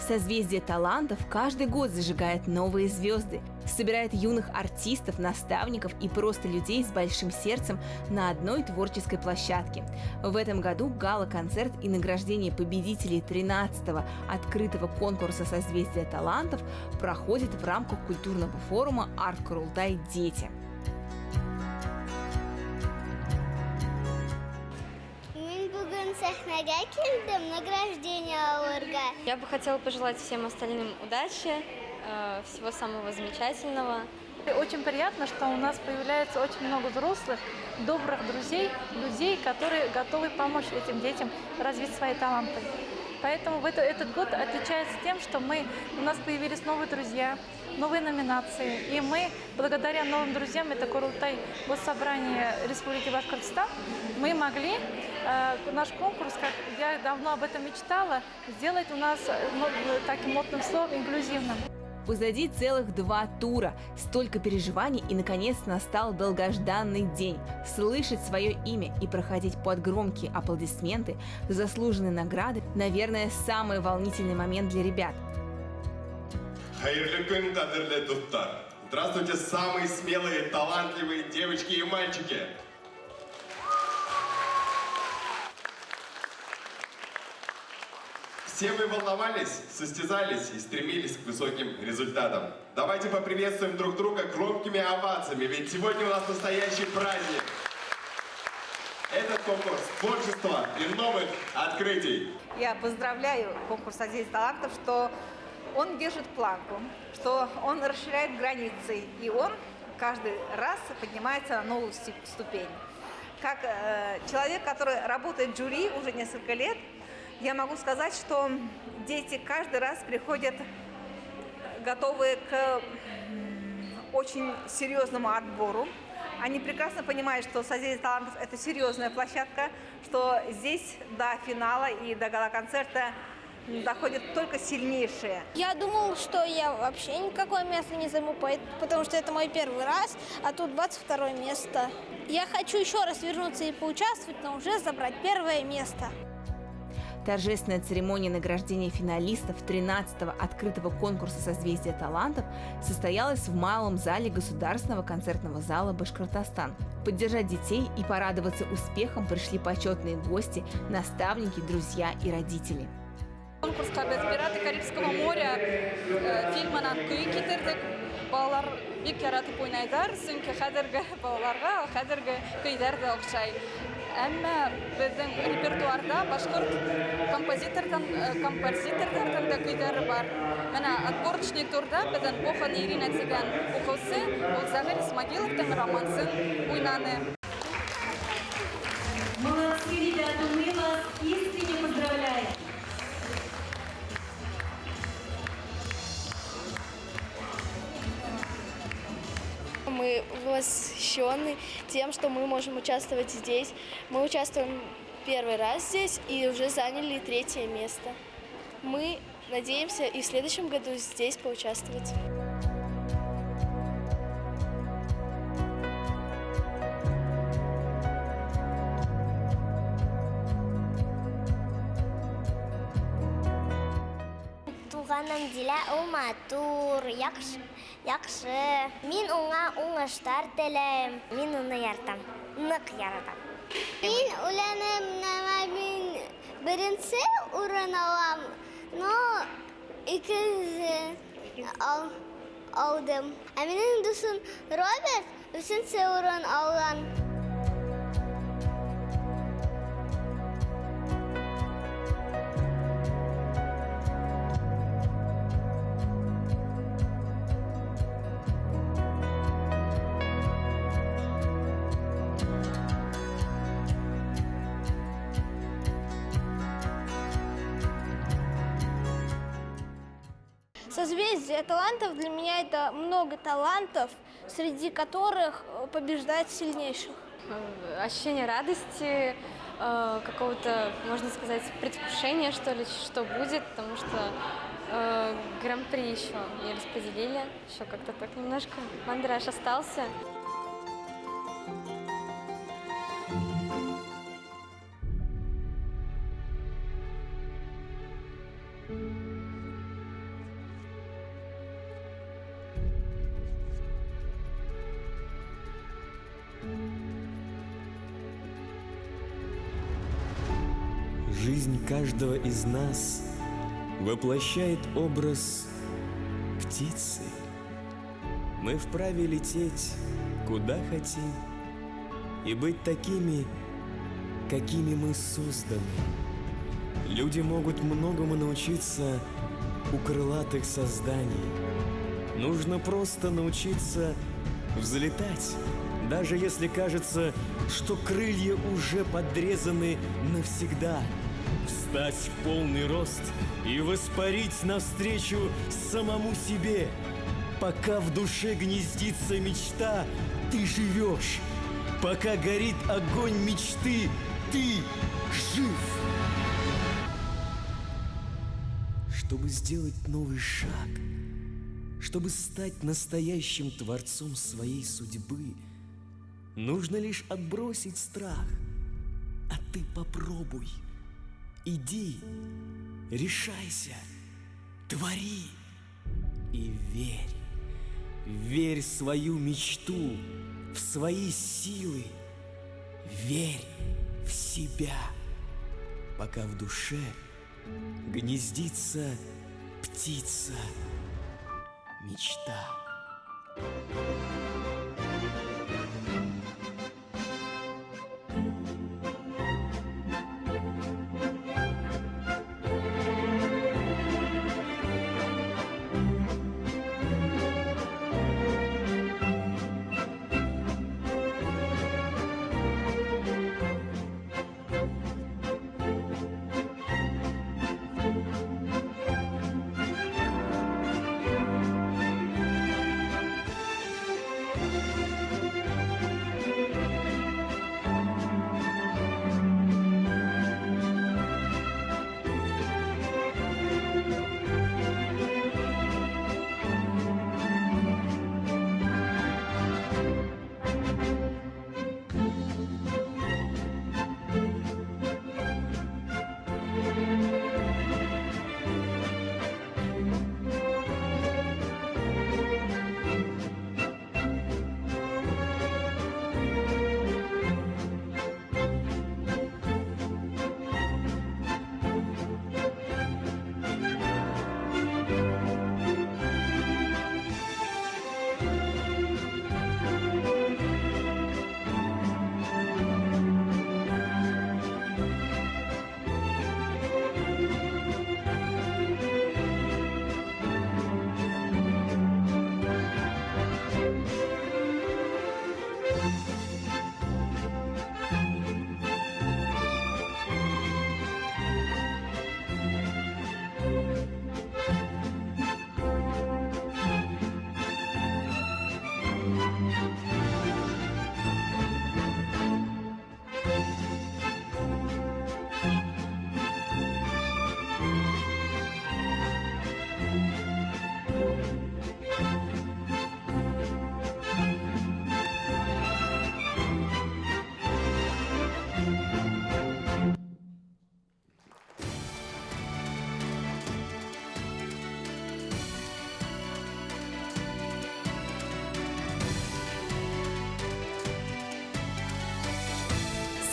Созвездие талантов каждый год зажигает новые звезды, собирает юных артистов, наставников и просто людей с большим сердцем на одной творческой площадке. В этом году гала-концерт и награждение победителей 13-го открытого конкурса «Созвездие талантов» проходит в рамках культурного форума «Арт-Курултай. Дети». Я бы хотела пожелать всем остальным удачи, всего самого замечательного. Очень приятно, что у нас появляется очень много взрослых, добрых друзей, людей, которые готовы помочь этим детям развить свои таланты. Поэтому этот год отличается тем, что у нас появились новые друзья, новые номинации. И мы, благодаря новым друзьям, это Курултай Госсобрание Республики Башкортостан, мы могли наш конкурс, как я давно об этом мечтала, сделать у нас таким модным словом инклюзивным. Позади целых 2 тура, столько переживаний и, наконец, настал долгожданный день. Слышать свое имя и проходить под громкие аплодисменты, заслуженные награды, наверное, самый волнительный момент для ребят. Здравствуйте, самые смелые, талантливые девочки и мальчики! Все вы волновались, состязались и стремились к высоким результатам. Давайте поприветствуем друг друга громкими овациями, ведь сегодня у нас настоящий праздник. Этот конкурс творчества и новых открытий. Я поздравляю конкурс «Созвездие талантов», что он держит планку, что он расширяет границы, и он каждый раз поднимается на новую ступень. Как человек, который работает в жюри уже несколько лет, я могу сказать, что дети каждый раз приходят готовые к очень серьезному отбору. Они прекрасно понимают, что «Созвездие талантов» – это серьезная площадка, что здесь до финала и до гала-концерта доходят только сильнейшие. Я думал, что я вообще никакое место не займу, потому что это мой первый раз, а тут 22 место. Я хочу еще раз вернуться и поучаствовать, но уже забрать первое место. Торжественная церемония награждения финалистов 13-го открытого конкурса «Созвездие талантов» состоялась в малом зале Государственного концертного зала Башкортостан. Поддержать детей и порадоваться успехом пришли почетные гости, наставники, друзья и родители. Конкурска без «Пираты Карибского моря» фильманан күй китердик. Балалар бик яратып уйнайдар, чөнки хәзерге балаларга хәзерге көйләр дә охшай. Әмма безнең репертуарда башкорт композиторларның да көйләре бар. Менә отборочный турда безнең Бохан Ирина Цыган укучысы ул Загыр Исмагиловтың романсын уйнаны. Молодцы, ребята, мы вас искренне поздравляем. Мы восхищены тем, что мы можем участвовать здесь. Мы участвуем первый раз здесь и уже заняли 3-е место. Мы надеемся и в следующем году здесь поучаствовать. Туганым Дилә матур, яхшы. Мин уңа уңыштар теләйм. Мин уны яратам. Нык яратам. Мин үләнем мин беренче урын алам. Но икенче алдым. Ә минем дусым Роберт 3-нче урын алган. Созвездие талантов для меня это много талантов, среди которых побеждает сильнейших. Ощущение радости, какого-то, можно сказать, предвкушения, что ли, что будет, потому что гран-при еще не распределили, еще как-то так немножко мандраж остался. Жизнь каждого из нас воплощает образ птицы. Мы вправе лететь, куда хотим, и быть такими, какими мы созданы. Люди могут многому научиться у крылатых созданий. Нужно просто научиться взлетать, даже если кажется, что крылья уже подрезаны навсегда. Встать в полный рост и воспарить навстречу самому себе. Пока в душе гнездится мечта, ты живешь. Пока горит огонь мечты, ты жив. Чтобы сделать новый шаг, чтобы стать настоящим творцом своей судьбы, нужно лишь отбросить страх. А ты попробуй. Иди, решайся, твори и верь. Верь в свою мечту, в свои силы. Верь в себя, пока в душе гнездится птица мечта.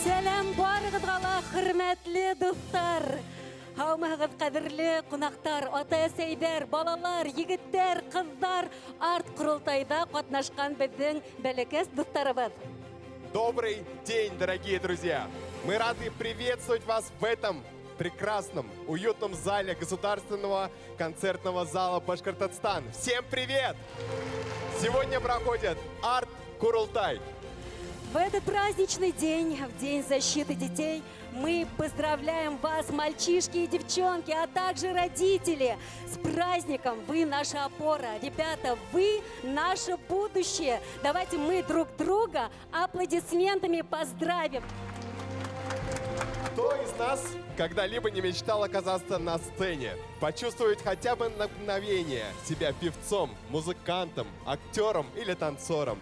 Сәлем барыгызга, хөрмәтле дуслар. Һаумыгыз, кадерле кунактар, ата-әсәйләр, балалар, егетләр, кызлар, арт курултайда катнашкан безнең бәләкәс дусларыбыз. Добрый день, дорогие друзья! Мы рады приветствовать вас в этом прекрасном, уютном зале Государственного концертного зала Башкортостан. Всем привет! Сегодня проходит арт-курултай. В этот праздничный день, в День защиты детей, мы поздравляем вас, мальчишки и девчонки, а также родители. С праздником! Вы наша опора. Ребята, вы наше будущее. Давайте мы друг друга аплодисментами поздравим. Кто из нас когда-либо не мечтал оказаться на сцене? Почувствовать хотя бы на мгновение себя певцом, музыкантом, актером или танцором?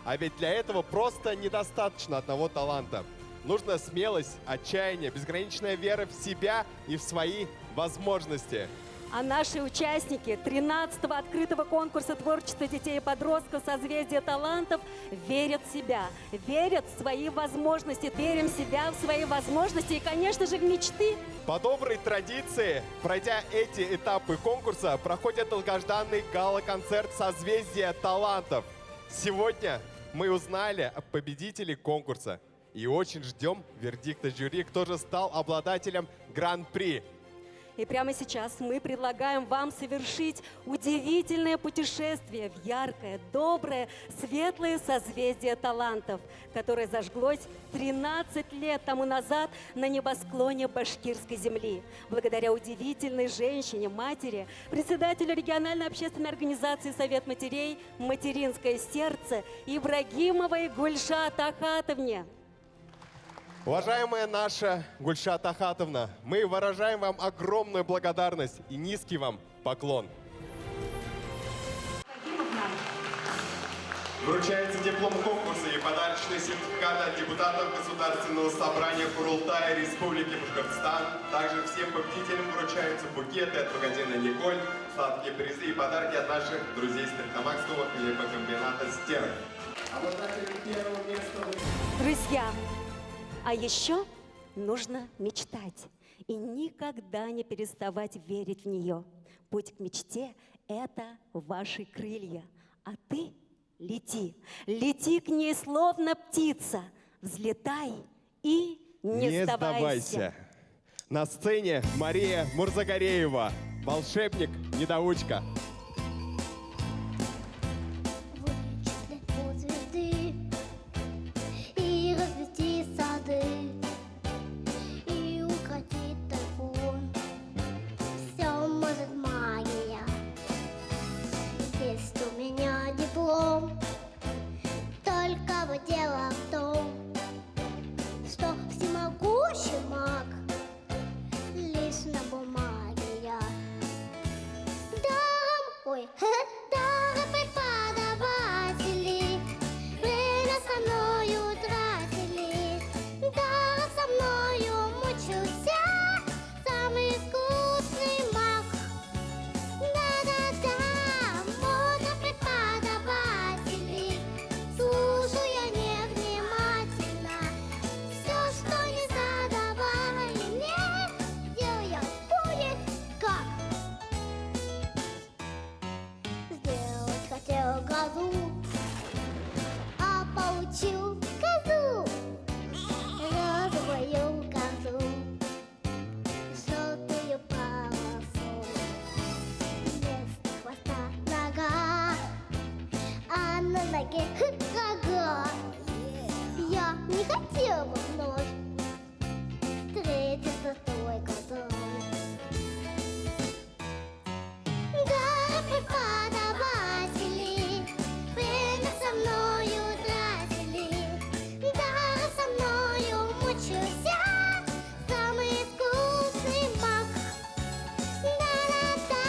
А ведь для этого просто недостаточно одного таланта. Нужна смелость, отчаяние, безграничная вера в себя и в свои возможности. А наши участники 13-го открытого конкурса творчества детей и подростков «Созвездие талантов» верят в себя, верят в свои возможности, верим в себя, в свои возможности и, конечно же, в мечты. По доброй традиции, пройдя эти этапы конкурса, проходит долгожданный гала-концерт «Созвездие талантов». Сегодня мы узнали о победителе конкурса и очень ждем вердикта жюри, кто же стал обладателем гран-при. И прямо сейчас мы предлагаем вам совершить удивительное путешествие в яркое, доброе, светлое созвездие талантов, которое зажглось 13 лет тому назад на небосклоне башкирской земли. Благодаря удивительной женщине, матери, председателю региональной общественной организации «Совет матерей» «Материнское сердце» Ибрагимовой Гульшат Ахатовне. Уважаемая наша Гульшат Ахатовна, мы выражаем вам огромную благодарность и низкий вам поклон. Вручается диплом конкурса и подарочный сертификат от депутатов Государственного собрания Курултая Республики Башкортостан. Также всем победителям вручаются букеты от магазина «Николь», сладкие призы и подарки от наших друзей с Трехтамакского хлебокомбината «Стерн». Обладатель первого места... Друзья, а еще нужно мечтать и никогда не переставать верить в нее. Путь к мечте – это ваши крылья, а ты лети. Лети к ней, словно птица, взлетай и не сдавайся. На сцене Мария Мурзагареева, волшебник-недоучка. Дело в том, что всемогущий маг лишь на бумаге я. Даром преподаватели время со мною тратили, даром со мною мучился самый искусный маг. Да-да-да, можно преподаватели, слушаю я невнимательно, все, что не задавали мне, делаю я кое-как. Сделать хотел грозу, а получил козу, розовую козу, желтую полосу, вместо хвоста нога, а на ноге рога. Я не хотел бы вновь встретиться с той козой. Да, преподаватели время со мною тратили, да, со мною мучился самый искусный маг. Да-да-да,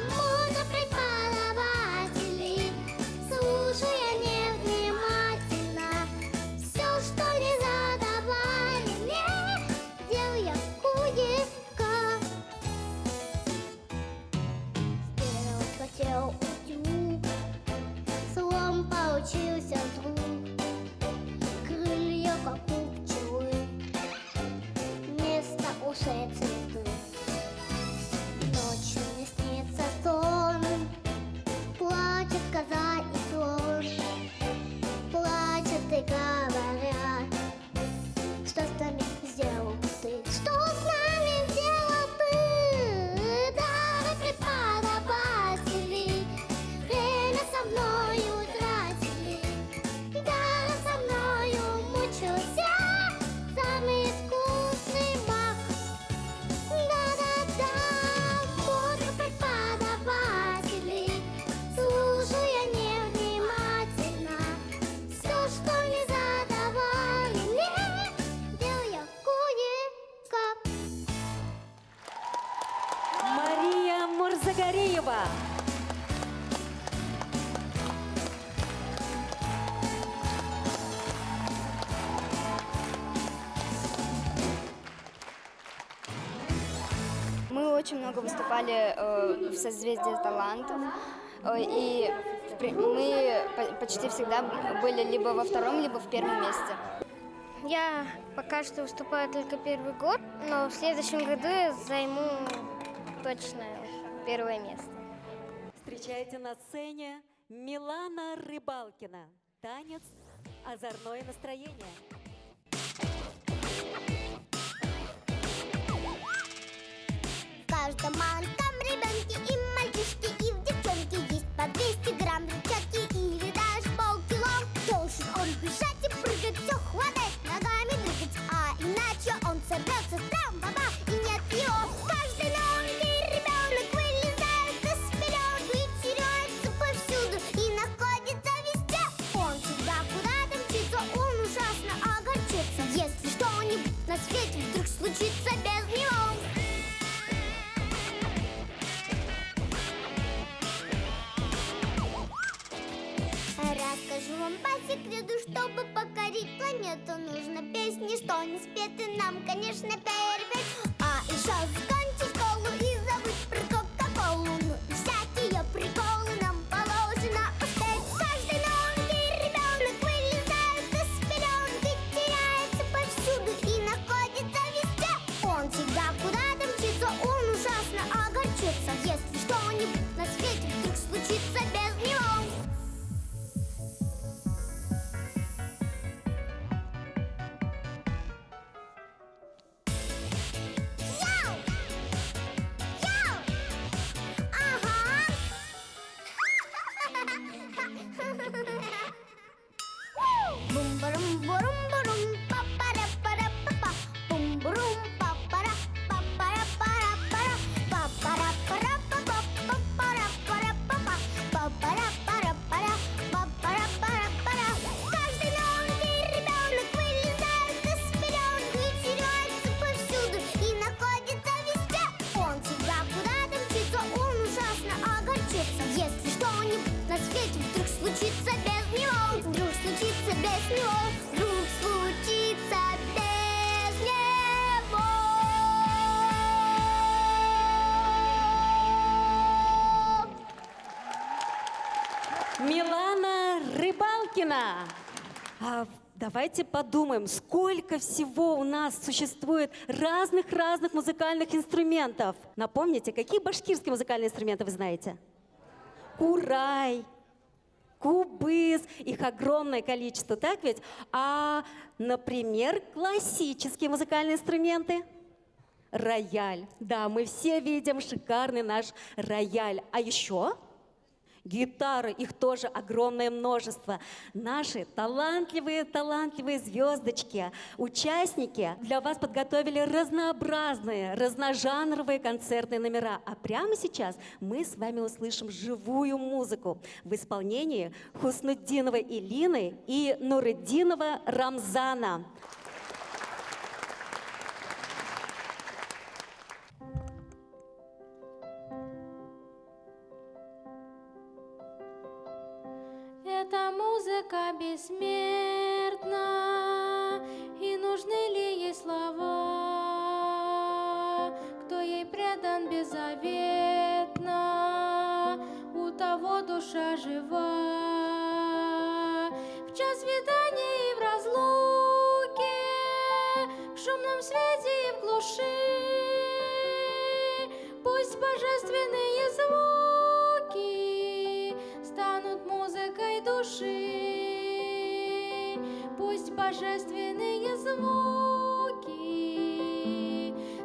мудро преподаватели, слушаю я невнимательно, все, что не задавали мне, делаю я кое-как. Сделать хотел утюг, слом получился вдруг, крылья, как у пчелы, вместо ушей цветы. Ночью мне снится сон, плачет коза и слон, плачут и говорят, что с нами сделал ты, что с нами сделал ты. Да, преподаватели время со мною тратили, да, со мною мучился самый искусный маг. Да-да-да, мудро преподаватели, слушаю я невнимательно, все, что не задавали мне, делаю я кое-как. Мария Мурзагареева. Мы очень много выступали в созвездии талантов. И мы почти всегда были либо во втором, либо в первом месте. Я пока что выступаю только первый год, но в следующем году я займу точно первое место. Встречайте на сцене Милана Рыбалкина. Танец «Озорное настроение». В каждом маленьком ребенке и мальчишке, и в девчонке есть по 200 грамм взрывчатки или даже полкило. Должен он бежать и прыгать, все хватать, ногами двигать, а иначе он сорвется прям баба, и нет его. Каждый новый ребенок вылезает из пеленок и теряется повсюду и находится везде. Он всегда куда-то мчится, он ужасно огорчится, если что-нибудь на свете вдруг случится без него. Расскажу вам по секрету, чтобы покорить планету, нужно песни, что не спеты, нам, конечно, перепеть. А еще закончить школу и забыть про Кока-Колу, ну и всякие приколы нам положено успеть. Каждый новый ребенок вылезает из пеленок и теряется повсюду и находится везде. Он всегда куда-то мчится, он ужасно огорчится, если что-нибудь на свете вдруг случится без него. Бум-барум-бурум-бурум, па-пара-пара-па-па, бум-бурум, па-пара-па-пара-пара-пара, па-пара-пара-па-па, па-пара-пара-па-па, па-пара-пара-пара, па-пара-пара-пара. Каждый новый ребенок вылезает из пеленок и теряется повсюду и находится везде. Он всегда куда-то мчится, он ужасно огорчится, если что-нибудь на свете вдруг случится без него. Вдруг случится без него. Вдруг случится без него. Милана Рыбалкина. Давайте подумаем, сколько всего у нас существует разных музыкальных инструментов. Напомните, какие башкирские музыкальные инструменты вы знаете? Курай, кубыз, их огромное количество, так ведь? А, например, классические музыкальные инструменты? Рояль. Да, мы все видим шикарный наш рояль. А еще гитары, их тоже огромное множество. Наши талантливые звездочки, участники для вас подготовили разнообразные, разножанровые концертные номера. А прямо сейчас мы с вами услышим живую музыку в исполнении Хуснутдиновой Илины и Нуретдинова Рамзана. Эта музыка бессмертна, и нужны ли ей слова? Кто ей предан беззаветно, у того душа жива. В час свидания и в разлуке, в шумном свете и в глуши, пусть божественные звуки станут музыкой души. Пусть божественные звуки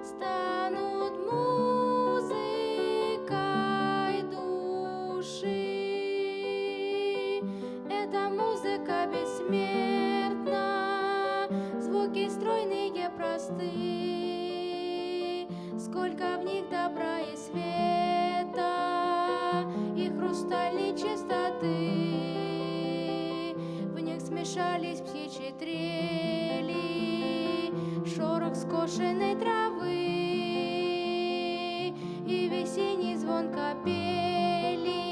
станут музыкой души. Эта музыка бессмертна, звуки стройные, просты. Сколько в них добра и света, и хрустальной чистоты. В них смешались птичьи трели, шорох скошенной травы и весенний звон капели,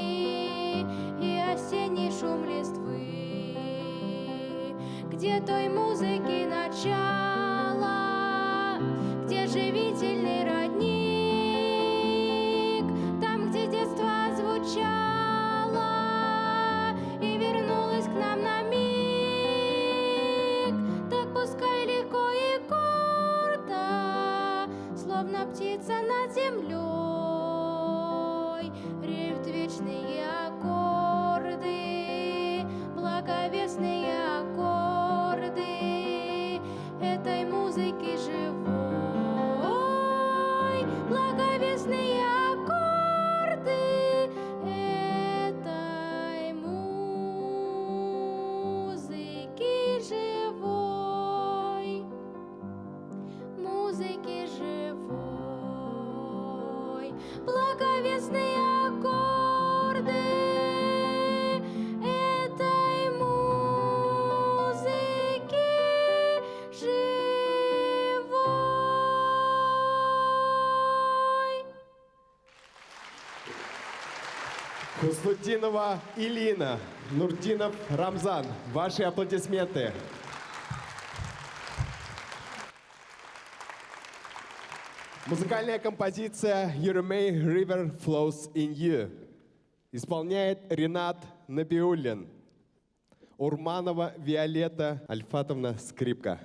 и осенний шум листвы. Где той музыки начало, где живительной родни, реют вечные аккорды, благовестные аккорды этой музыки живой, благовестные аккорды этой музыки живой, музыки живой, благовестные аккорды этой музыки живой. Хуснутдинова Илина, Нуртдинов Рамзан. Ваши аплодисменты. Музыкальная композиция «Юрмей River Flows in You» исполняет Ринат Набиуллин. Урманова Виолетта Альфатовна, скрипка.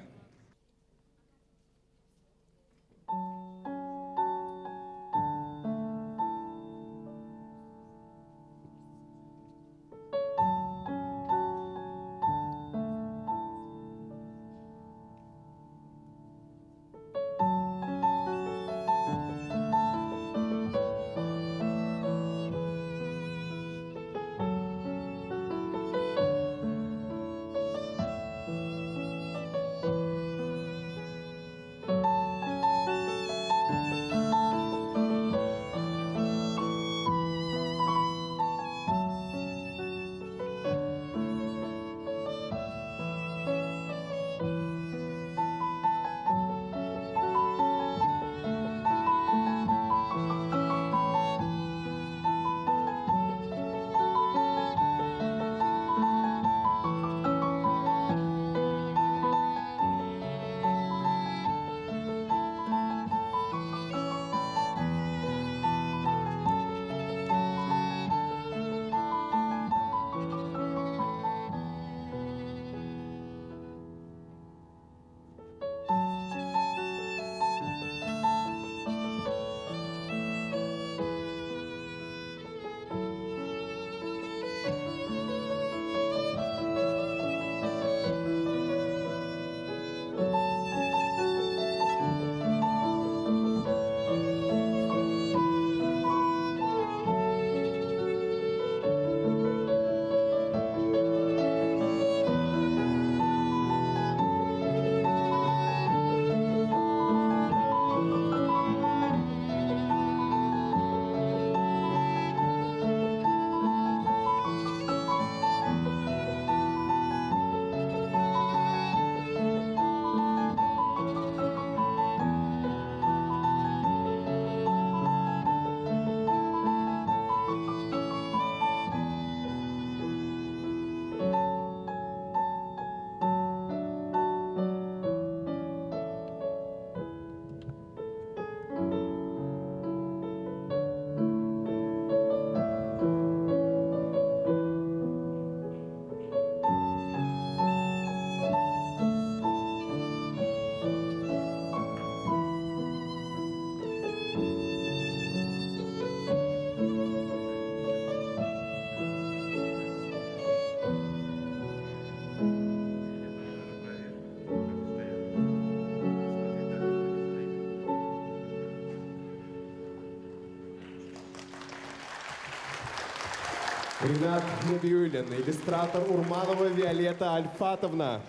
Ринат Набиуллин, иллюстратор Урманова Виолетта Альфатовна.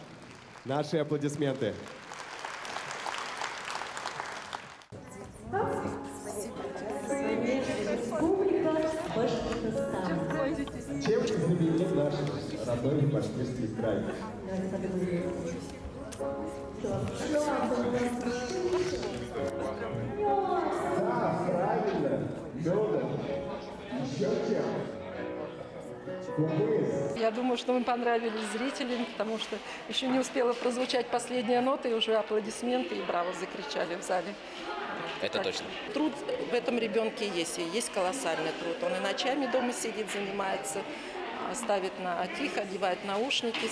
Наши аплодисменты. Чем знаменит наш родной башкирский край? Да, правильно. Медом. Еще чем? Я думаю, что мы понравились зрителям, потому что еще не успела прозвучать последняя нота, и уже аплодисменты и браво закричали в зале. Это так, точно. Труд в этом ребенке есть, и есть колоссальный труд. Он и ночами дома сидит, занимается, ставит на тихо, одевает наушники,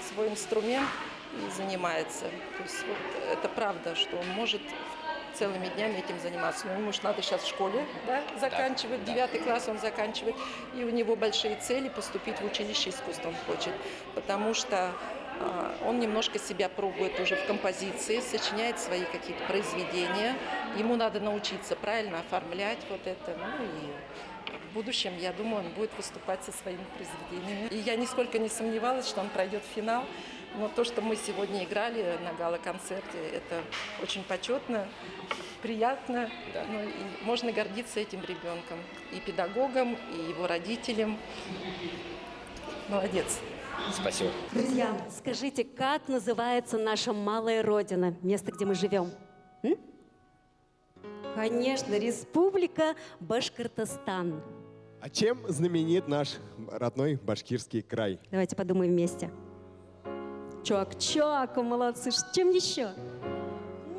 свой инструмент и занимается. То есть вот это правда, что он может целыми днями этим заниматься. Но ему же надо сейчас в школе, да, заканчивать, 9 класс он заканчивает, и у него большие цели поступить в училище искусств он хочет, потому что он немножко себя пробует уже в композиции, сочиняет свои какие-то произведения. Ему надо научиться правильно оформлять вот это. Ну и в будущем, я думаю, он будет выступать со своими произведениями. И я нисколько не сомневалась, что он пройдет в финал. Но то, что мы сегодня играли на гала-концерте, это очень почетно, приятно. Да. Ну, и можно гордиться этим ребенком. И педагогом, и его родителям. Молодец. Спасибо. Друзья, скажите, как называется наша малая родина, место, где мы живем? Конечно, Республика Башкортостан. А чем знаменит наш родной башкирский край? Давайте подумаем вместе. Чак-чак, молодцы. Чем еще?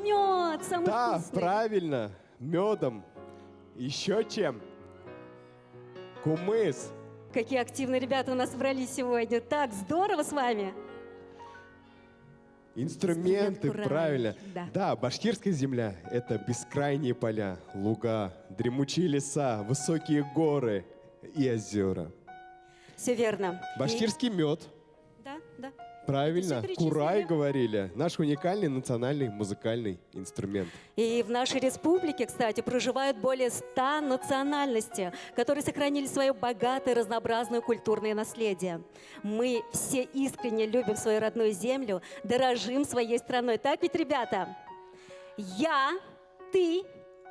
Мед, самый Да, вкусный. правильно, медом. Еще чем? Кумыс. Какие активные ребята у нас собрались сегодня. Так, здорово с вами. Инструменты, Инструмент правильно. Да. Да, башкирская земля — это бескрайние поля, луга, дремучие леса, высокие горы и озера. Все верно. Башкирский мед. Да, да. Правильно, Всё перечислили. курай говорили. Наш уникальный национальный музыкальный инструмент. И в нашей республике, кстати, проживают более 100 национальностей, которые сохранили свое богатое разнообразное культурное наследие. Мы все искренне любим свою родную землю, дорожим своей страной. Так ведь, ребята? Я, ты,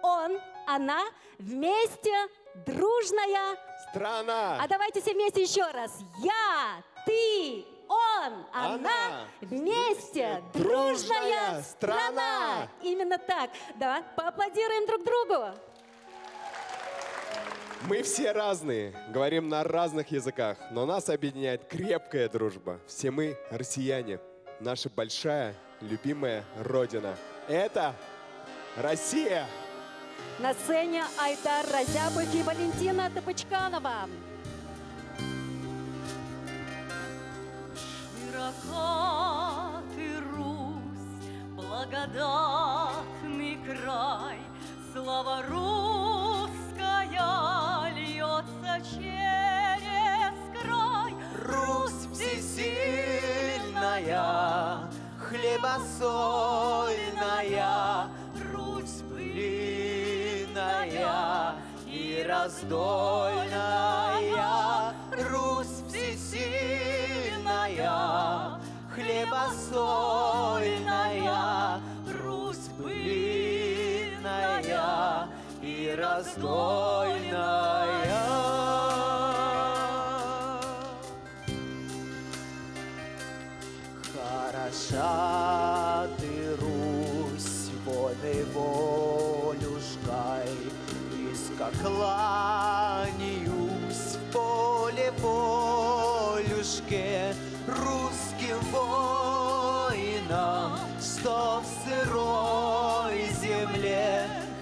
он, она вместе дружная страна. А давайте все вместе еще раз. Я, ты, он, она, вместе дружная страна. Именно так. Да, поаплодируем друг другу. Мы все разные, говорим на разных языках, но нас объединяет крепкая дружба. Все мы россияне, наша большая, любимая Родина. Это Россия! На сцене Айдар Разябов и Валентина Топочканова. Широка ты, Русь, благодатный край, слава русская льется через край. Русь всесильная, хлебосольная, Русь былиная и раздольная, Русь всесильная, хлебосольная, Русь былиная и раздольная. Хороша ты, Русь, вольной волюшкой, низко кланяюсь в поле волюшке русским воинам, что в сырой земле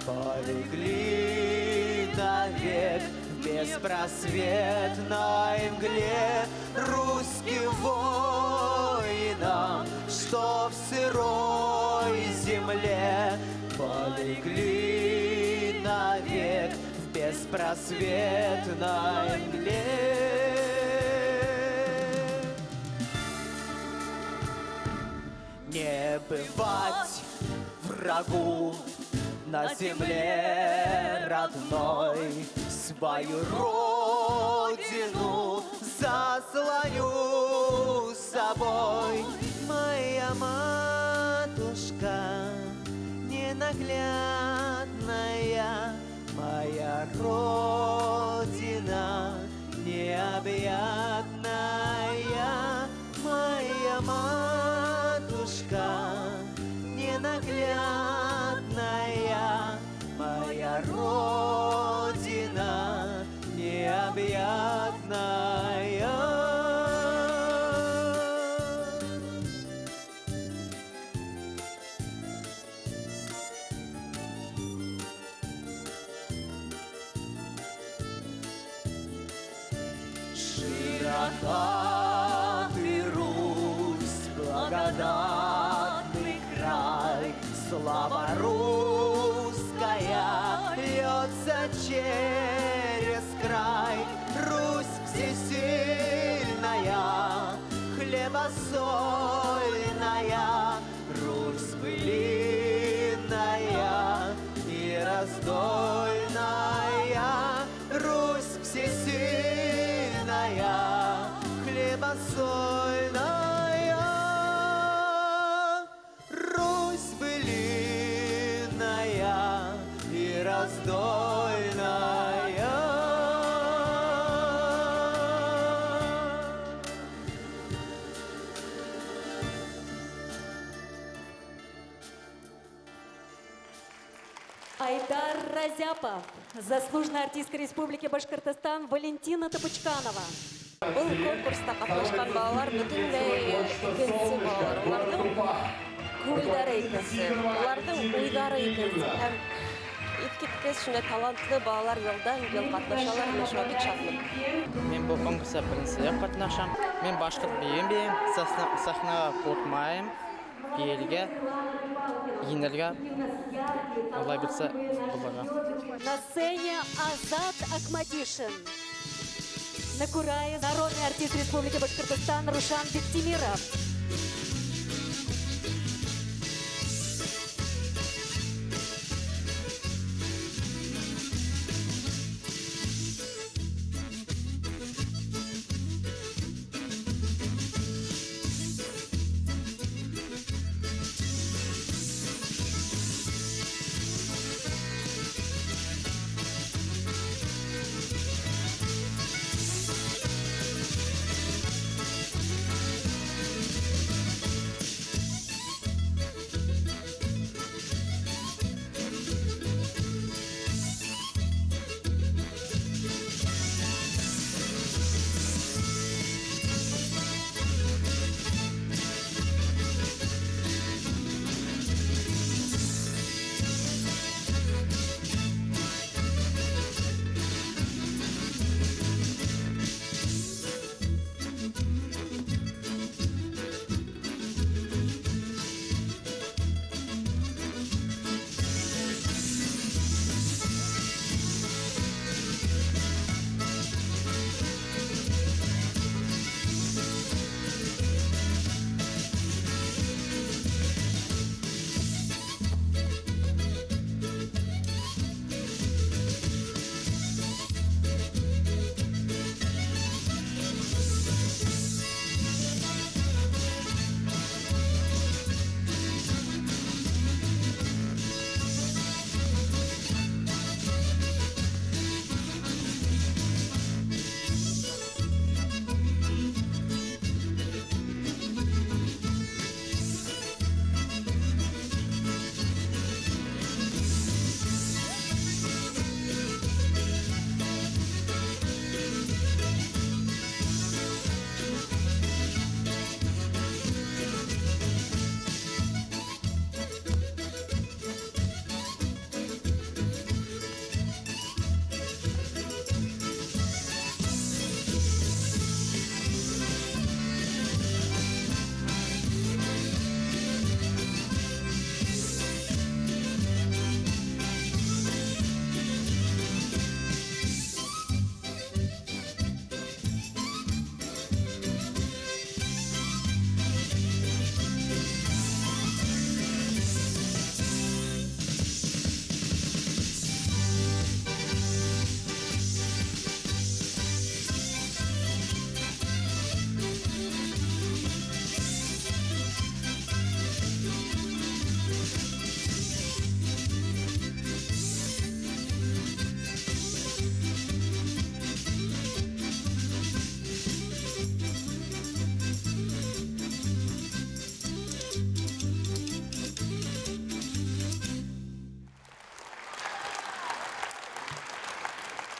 полегли навек в беспросветной мгле. Русским воинам, что в сырой земле полегли навек в беспросветной мгле. Не бывать врагу на земле родной, свою родину заслоню собой. Моя матушка ненаглядная, моя родина необъятная, моя матушка ненаглядная, моя родина необъятная. Широка ты, Русь, благодатный край, слава Русь родная, хлебосольная, Русь былинная и раздольная. Айдар Разяпов, заслуженная артистка Республики Башкортостан Валентина Топочканова. Бұл конкурста қатнашқан балалар бүтіндей икенсі балалар. Олардың көйлдері икенсі, олардың ойдары икенсі. Һәм икеткес шундай талантлы балалар елдан ел қатнашалар, мен шуға бик шатмын. Мен бұл конкурста бірінші қатнашам. Мен башқұрт бием, сахнаға қорқмайым, биелге, енерге, олай білсе бұларға. На сцене Азат Акмадишин. На Курае народный артист Республики Башкортостан Рушан Бектимиров.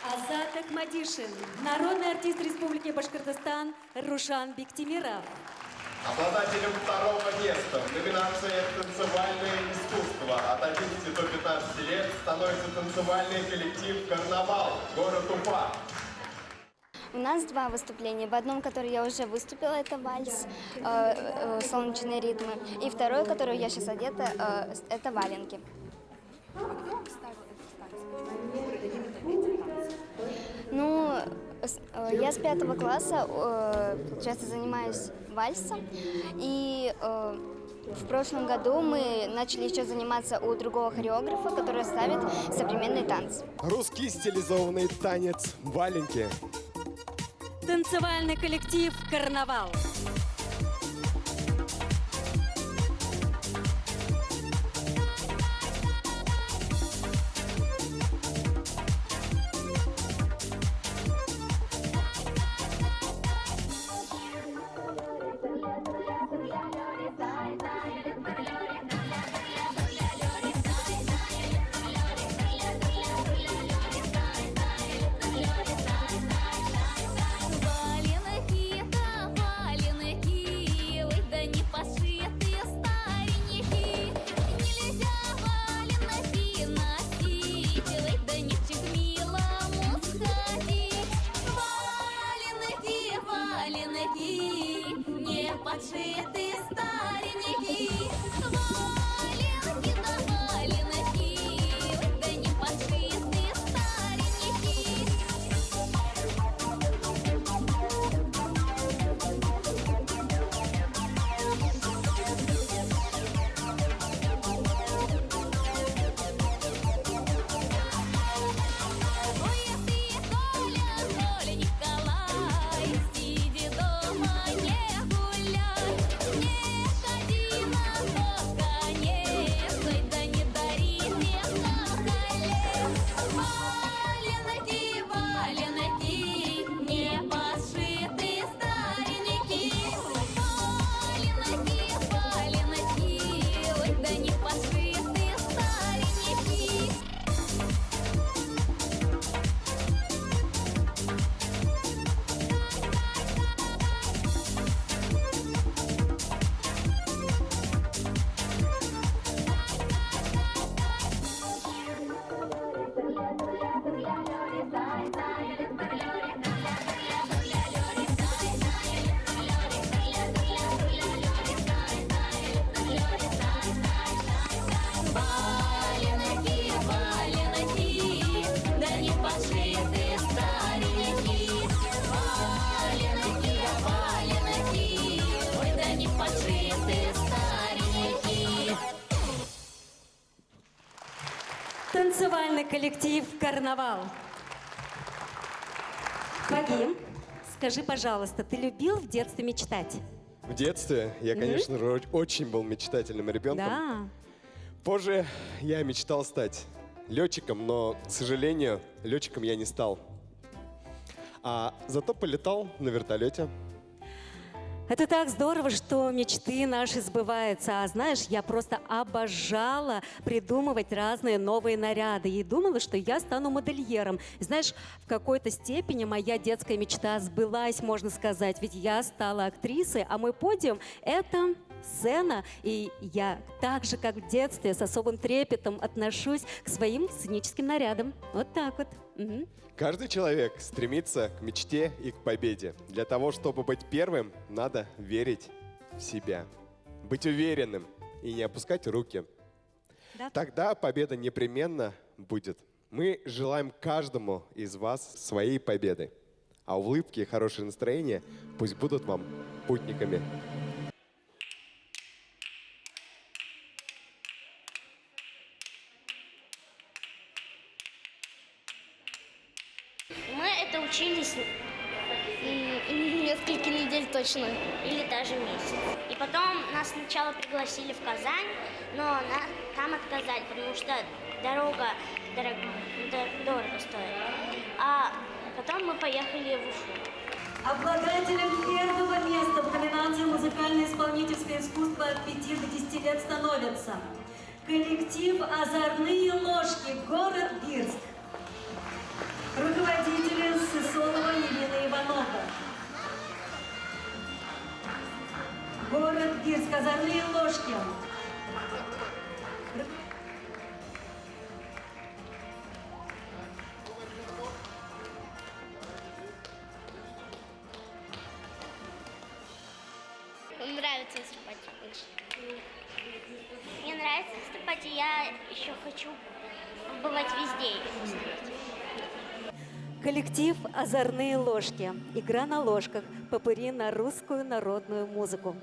Азат Акмадишин, народный артист Республики Башкортостан Рушан Бектимиров. Обладателем второго места в номинации «Танцевальное искусство» от 11 до 15 лет становится танцевальный коллектив «Карнавал», город Уфа. У нас два выступления. В одном, которое я уже выступила, это вальс, солнечные ритмы. И второе, которое я сейчас одета, это валенки. Ну, я с 5 класса, получается, занимаюсь вальсом. И в прошлом году мы начали еще заниматься у другого хореографа, который ставит современный танц. Русский стилизованный танец валенки. Танцевальный коллектив «Карнавал». Подшиты старенькие, валенки на валенки, да не подшиты старенькие. Ой, ты, Коля Николай, сиди дома, не гуляй, не ходи на тот конец, ой, да не дари всех на колец. Валенки, валенки, не подшиты старенькие, валенки, валенки, ой, да не подшиты старенькие. Валенки, валенки, да не подшиты старенькие, валенки, валенки, ой, да не подшиты старенькие. Танцевальный коллектив «Карнавал». Фагим, скажи, пожалуйста, ты любил в детстве мечтать? В детстве я, конечно же, очень был мечтательным ребенком. Да. Позже я мечтал стать летчиком, но, к сожалению, летчиком я не стал. А зато полетал на вертолете. Это так здорово, что мечты наши сбываются. А знаешь, я просто обожала придумывать разные новые наряды. И думала, что я стану модельером. Знаешь, в какой-то степени моя детская мечта сбылась, можно сказать. Ведь я стала актрисой, а мой подиум – это сцена. И я так же, как в детстве, с особым трепетом отношусь к своим сценическим нарядам. Вот так вот. Угу. Каждый человек стремится к мечте и к победе. Для того, чтобы быть первым, надо верить в себя. Быть уверенным и не опускать руки. Да. Тогда победа непременно будет. Мы желаем каждому из вас своей победы. А улыбки и хорошее настроение пусть будут вам путниками. Мы это учились несколько недель точно, или даже месяц. И потом нас сначала пригласили в Казань, но там отказали, потому что дорога дорого стоит. А потом мы поехали в Уфу. Обладателем первого места в номинации «Музыкально-исполнительское искусство» от 5 до 10 лет становится коллектив «Озорные ложки», город Бирск. Руководители Сысолова Елена Иванова. Город Бирск, «Озорные ложки». Нравится выступать больше. Мне нравится выступать, и я еще хочу бывать везде. Коллектив «Озорные ложки». Игра на ложках. Попурри на русскую народную музыку.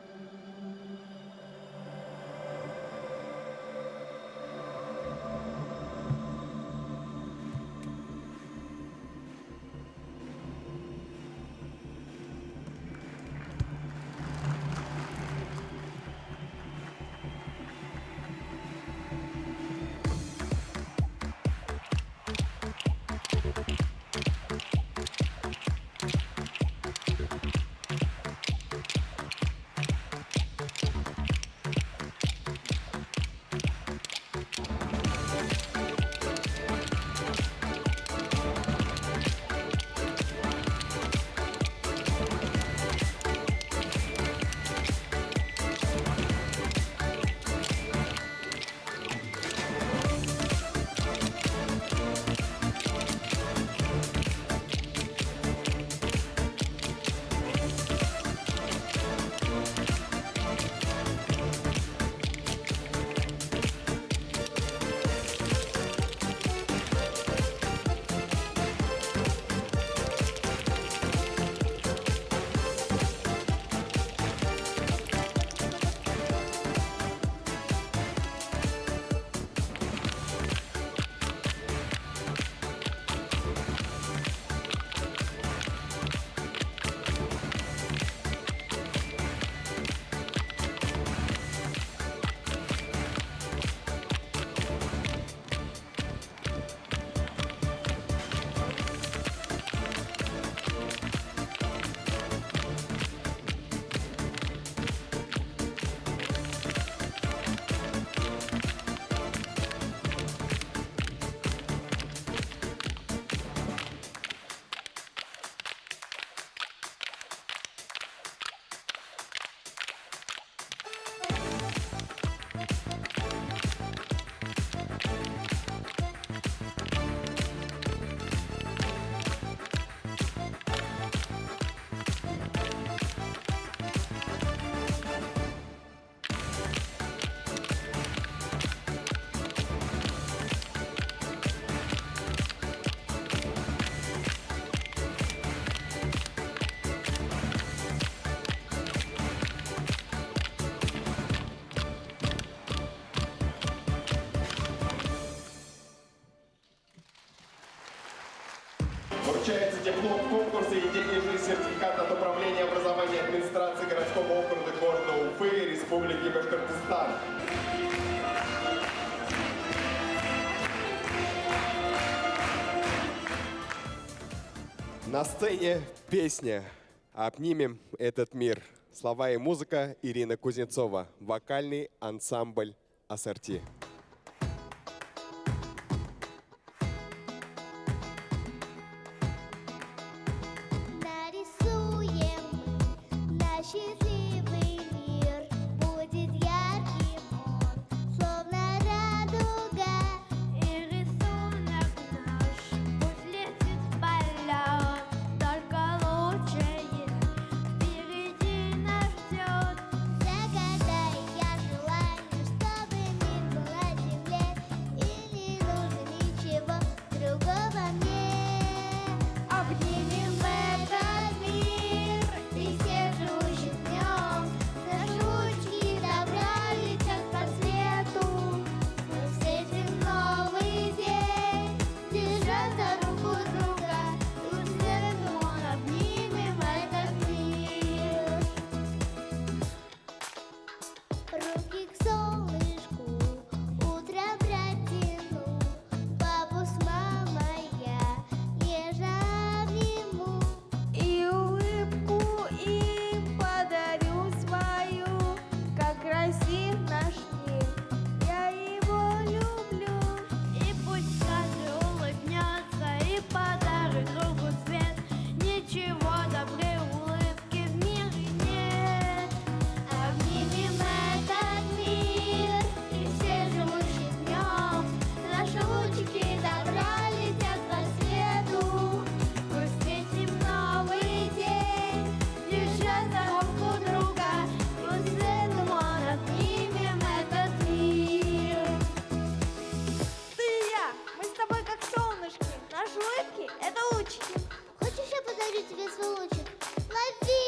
конкурса и денежный сертификат от Управления образования администрации городского округа города Уфы и Республики Башкортостан. На сцене песня «Обнимем этот мир». Слова и музыка Ирина Кузнецова. Вокальный ансамбль «Ассорти». Нарисуем на счастливый мир, будет ярким он, словно радуга. И рисунок наш пусть летит в полет, только лучшее впереди нас ждет. Загадай я желание, чтобы мир был на земле, и не нужно ничего другого мне. Обнимем этот мир и все живущих в нем. Наши ручки добра летят по свету. Мы встретим новый день, держа за руку друга. И вслед он обнимем этот мир. Руки к солнышку утром протяну, папу с мамой я нежно обниму. И улыбку им подарю свою, как красив наш мир, я его люблю. И пусть каждый улыбнется и подарит другу свет, ничего добрее улыбки в мире нет. Обнимем этот мир и все живущие в нем. Наши лучики добра летят по свету. Мы встретим новый день, держа за руку друга. И с этим он обнимем этот мир. Ты и я, мы с тобой как солнышки. Наши улыбки — это лучики. Хочешь, я подарю тебе свой лучик? Лови!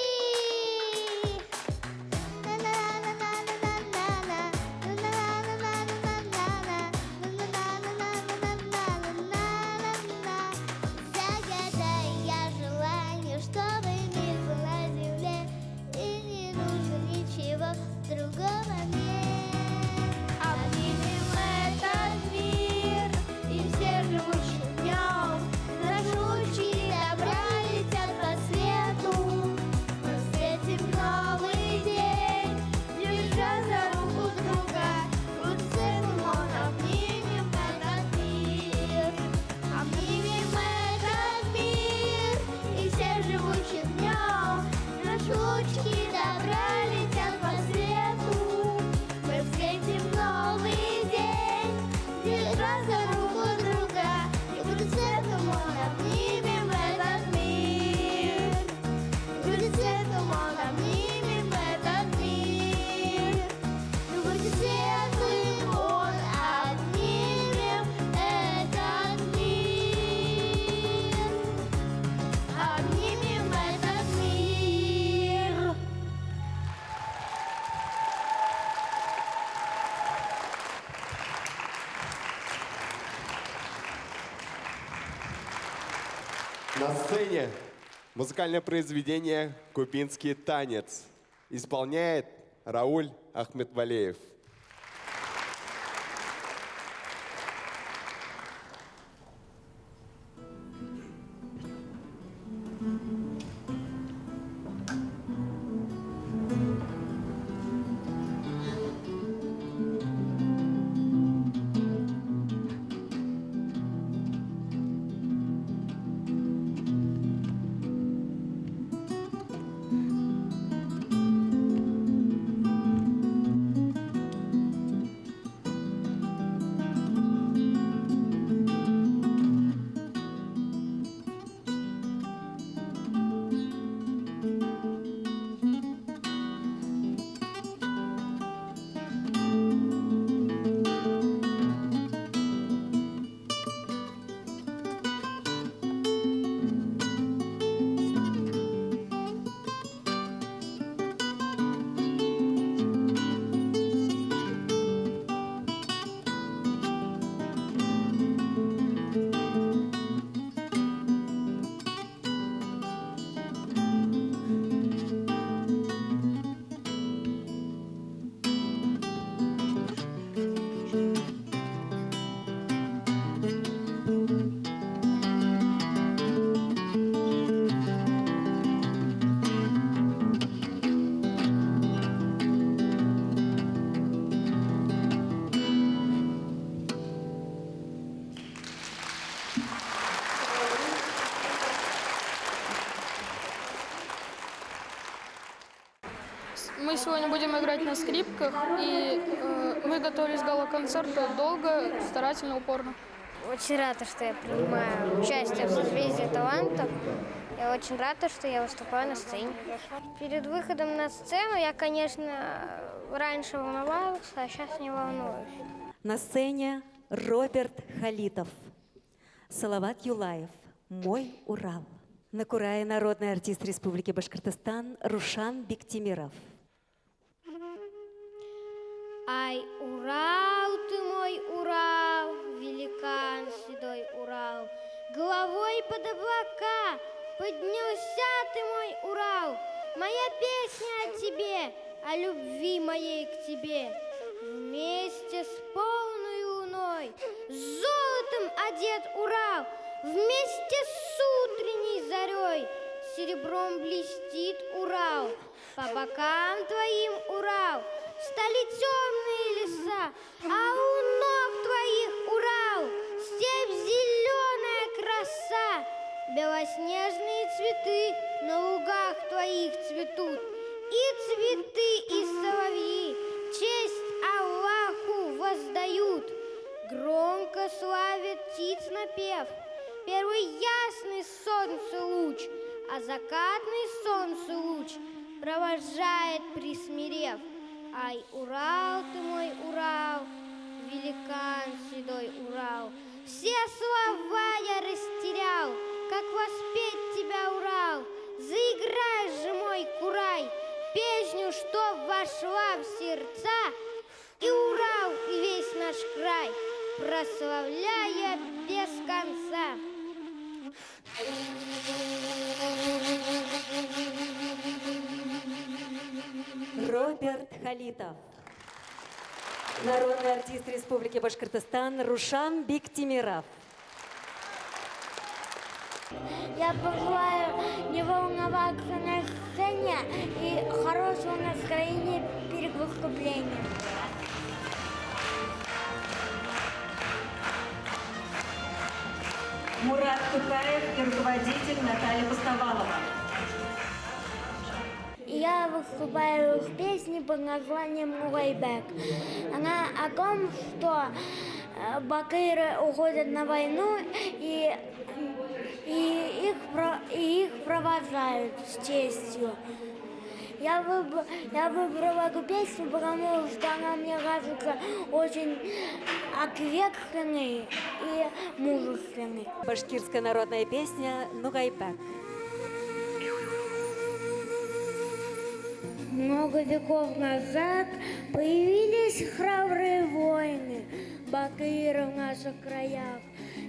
Загадай я желание, чтобы мир был на земле, и не нужно ничего другого мне. Обнимем этот мир и все живущих в нем. Наши лучи добра летят по свету. Мы встретим новый день, держа за руку друга. Вот с этим он обнимем этот мир. Обнимем этот мир и все живущих в нем. Наши лучики добра летят по свету. Мы встретим новый день, держа за руку друга. И будет светом он обнимем этот мир. Будет светом он обнимем этот мир. И будет светлым он обнимем этот мир. Обнимем этот мир. На сцене музыкальное произведение «Кубинский танец». Исполняет Рауль Ахметвалеев. Мы сегодня будем играть на скрипках, и мы готовились к гала-концерту долго, старательно, упорно. Очень рада, что я принимаю участие в «Созвездии талантов». Я очень рада, что я выступаю на сцене. Перед выходом на сцену я, конечно, раньше волновалась, а сейчас не волнуюсь. На сцене Роберт Халитов, Салават Юлаев, «Мой Урал». На курае народный артист Республики Башкортостан Рушан Биктимиров. Ай, Урал, ты мой Урал, великан седой Урал, головой под облака поднялся ты, мой Урал. Моя песня о тебе, о любви моей к тебе. Вместе с полной луной, с золотом одет Урал, вместе с утренней зарей серебром блестит Урал. По бокам твоим, Урал, стали темные леса, а у ног твоих, Урал, степь зеленая краса. Белоснежные цветы на лугах твоих цветут, и цветы, и соловьи честь Аллаху воздают. Громко славит птиц напев первый ясный солнце луч, а закатный солнце луч провожает присмирев. Ай, Урал, ты мой Урал, великан седой Урал. Все слова я растерял, как воспеть тебя, Урал. Заиграй же, мой курай, песню, что вошла в сердца, и Урал, и весь наш край прославляя без конца. Роберт Халитов. Народный артист Республики Башкортостан Рушан Биктимиров. Я пожелаю не волноваться на сцене и хорошего настроения перед выступлением. Мурат Тукаев и руководитель Наталья Пустовалова. Я выступаю в песне под названием «Мулайбек». Она о том, что бакыры уходят на войну и их провожают с честью. Я выбрала эту песню, потому что она, мне кажется, очень ответственной и мужественной. Башкирская народная песня «Нугайбек». Много веков назад появились храбрые воины, бакыры в наших краях.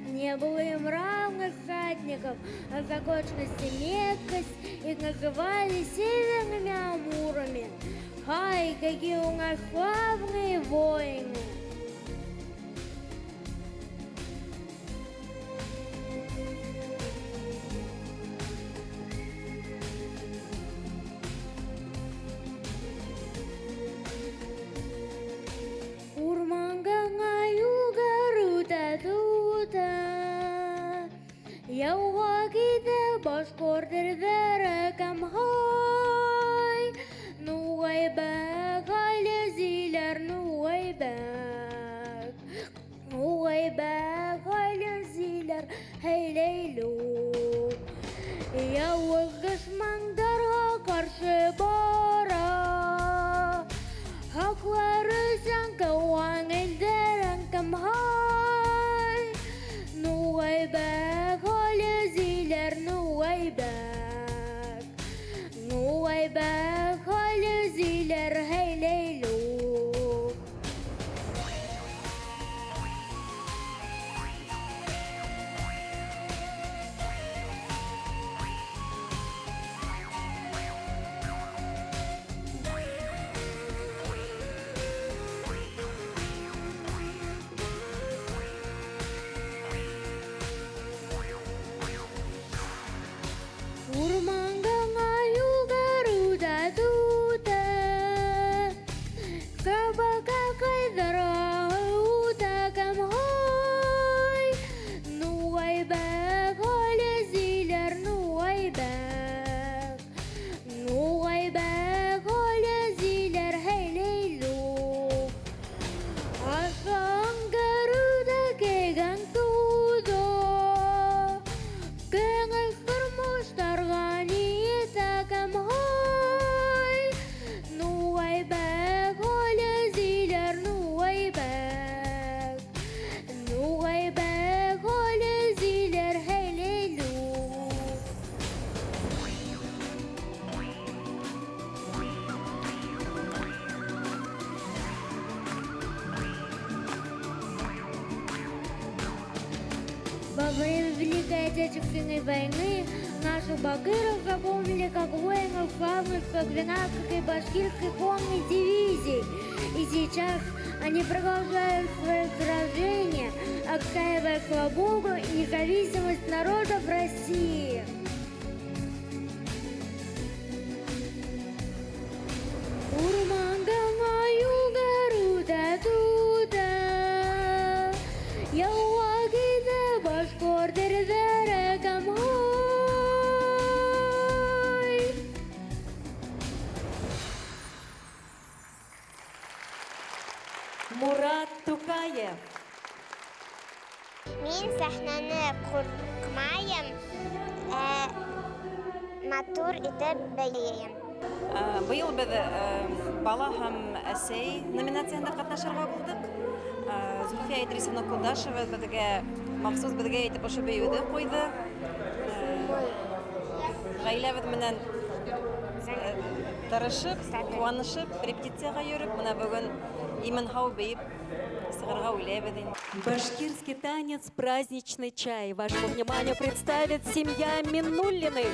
Не было им равных всадников, а законченность и мягкость их называли северными амурами. Ай, какие у нас славные воины! Yauha kita bashkordir darakam hay Nugaybak hayleziler nugaybak Nugaybak hayleziler heyleylu Yavuz düşmanlara karşı bara Hakları sen kavan elderan kam hay Nugaybak hayleziler nugaybak Отечественной войны наших бакыров запомнили как воинов славных 112-й башкирской конной дивизии. И сейчас они продолжают свое сражение, отстаивая свободу и независимость народов России. Урмангамаю гаруда туда, я уагида башкордердere камой. Мурат Тукаев. Мен сәхнәне куркмайым, матур итеп бәйләйем. Быйыл без бала һәм әсәй номинациясында катнашырга булдык. Зульфия Идрисовна Кудашева безгә махсус безгә әйтеп ошо бәйгедә куйды. Гаиләбез менән тырышып, куанышып, репетициягә йөреп, менә бүген имен-һау бәйеп сыгырга уйлайбыз инде. Башкирский танец «Праздничный чай». Вашему вниманию представит семья Миннуллиных.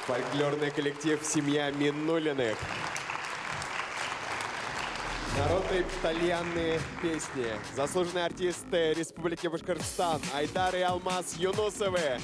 Фольклорный коллектив «Семья Миннулиных». Народные итальянные песни. Заслуженные артисты Республики Башкортостан Айдар и Алмаз Юнусовы.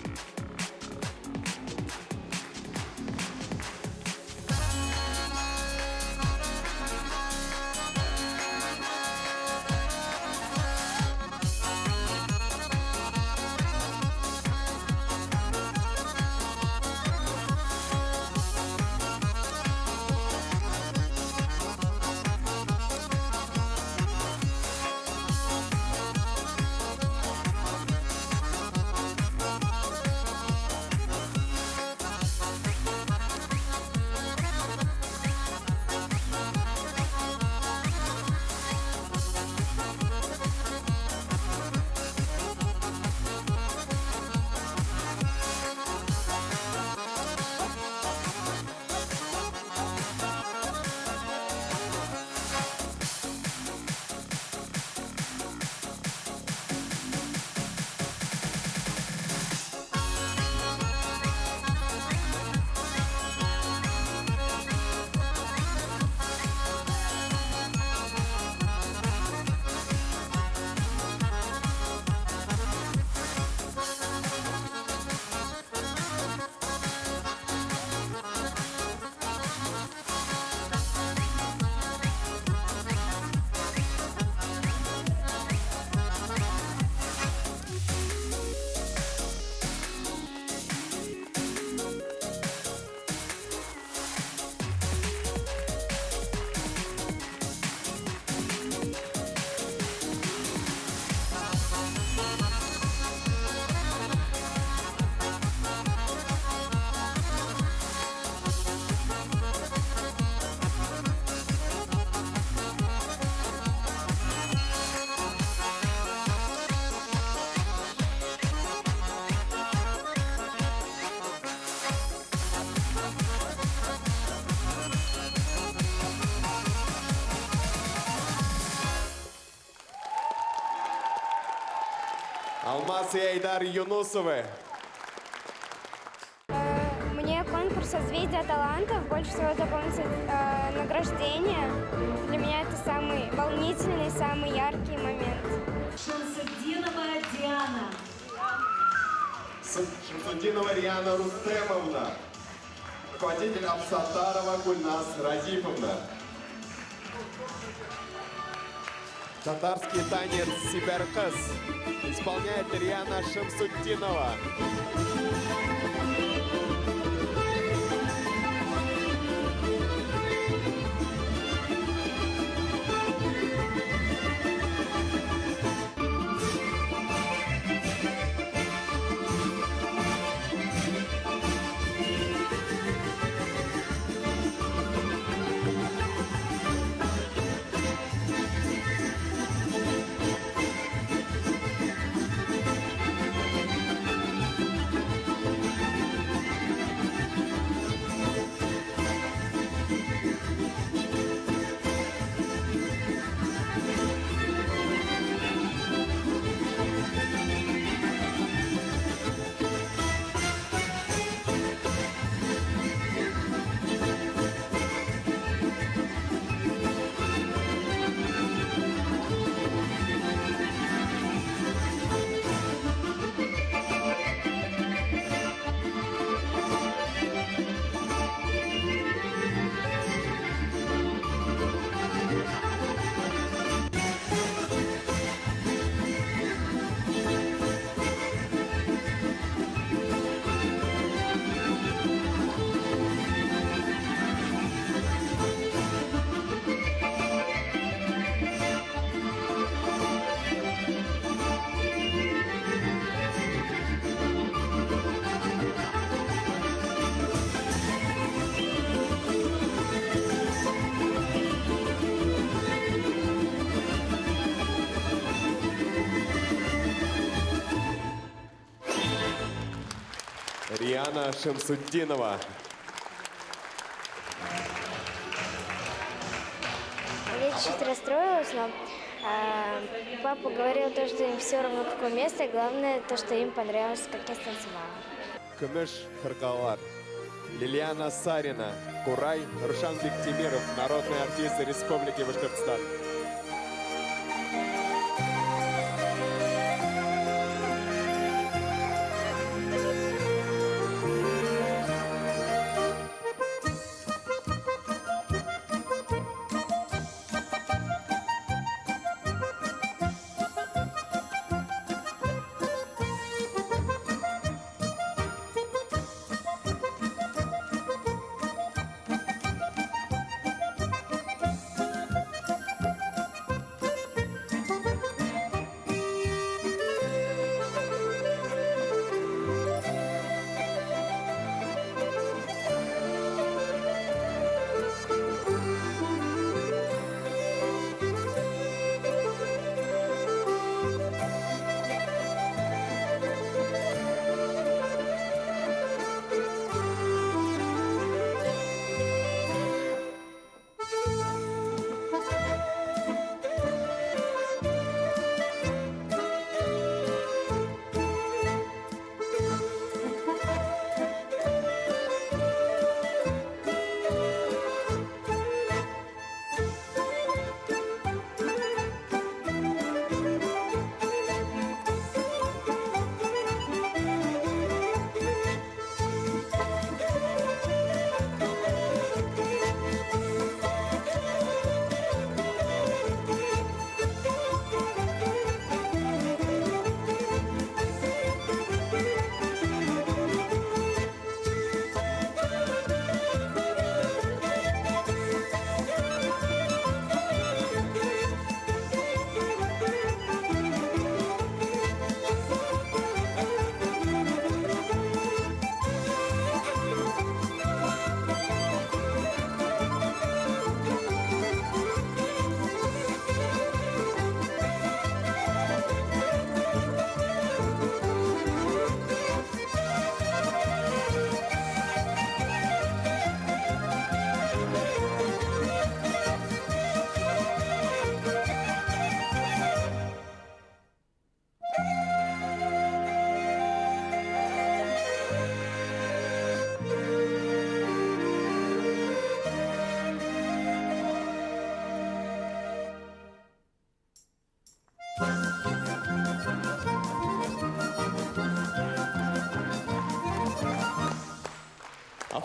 Алмаз и Айдар Юнусовы. Мне конкурс «Созвездие талантов» больше всего запомнится награждение. Для меня это самый волнительный, самый яркий момент. Шамсудинова Диана. Шамсудинова Риана Рустемовна. Руководитель Абсатарова Гульнас Разифовна. Татарский танец «Сибиркыз» исполняет Риана Шамсудинова. Риана Шамсудинова. Я чуть расстроилась, но папа говорил то, что им все равно какое место, и главное то, что им понравилось, как я станцевала. Күміш Хыркалар. Лилиана Сарина. Курай. Рушан Бектимиров. Народный артист Республики Башкортостан.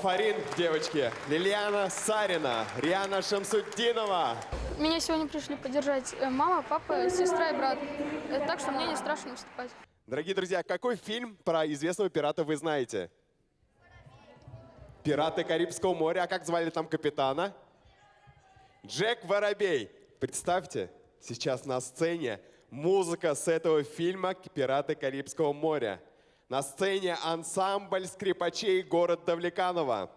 Афарин, девочки, Лилиана Сарина, Риана Шамсуддинова. Меня сегодня пришли поддержать мама, папа, сестра и брат. Так что мне не страшно выступать. Дорогие друзья, какой фильм про известного пирата вы знаете? «Пираты Карибского моря». А как звали там капитана? Джек Воробей. Представьте, сейчас на сцене музыка с этого фильма «Пираты Карибского моря». На сцене ансамбль скрипачей «Город Давлеканово».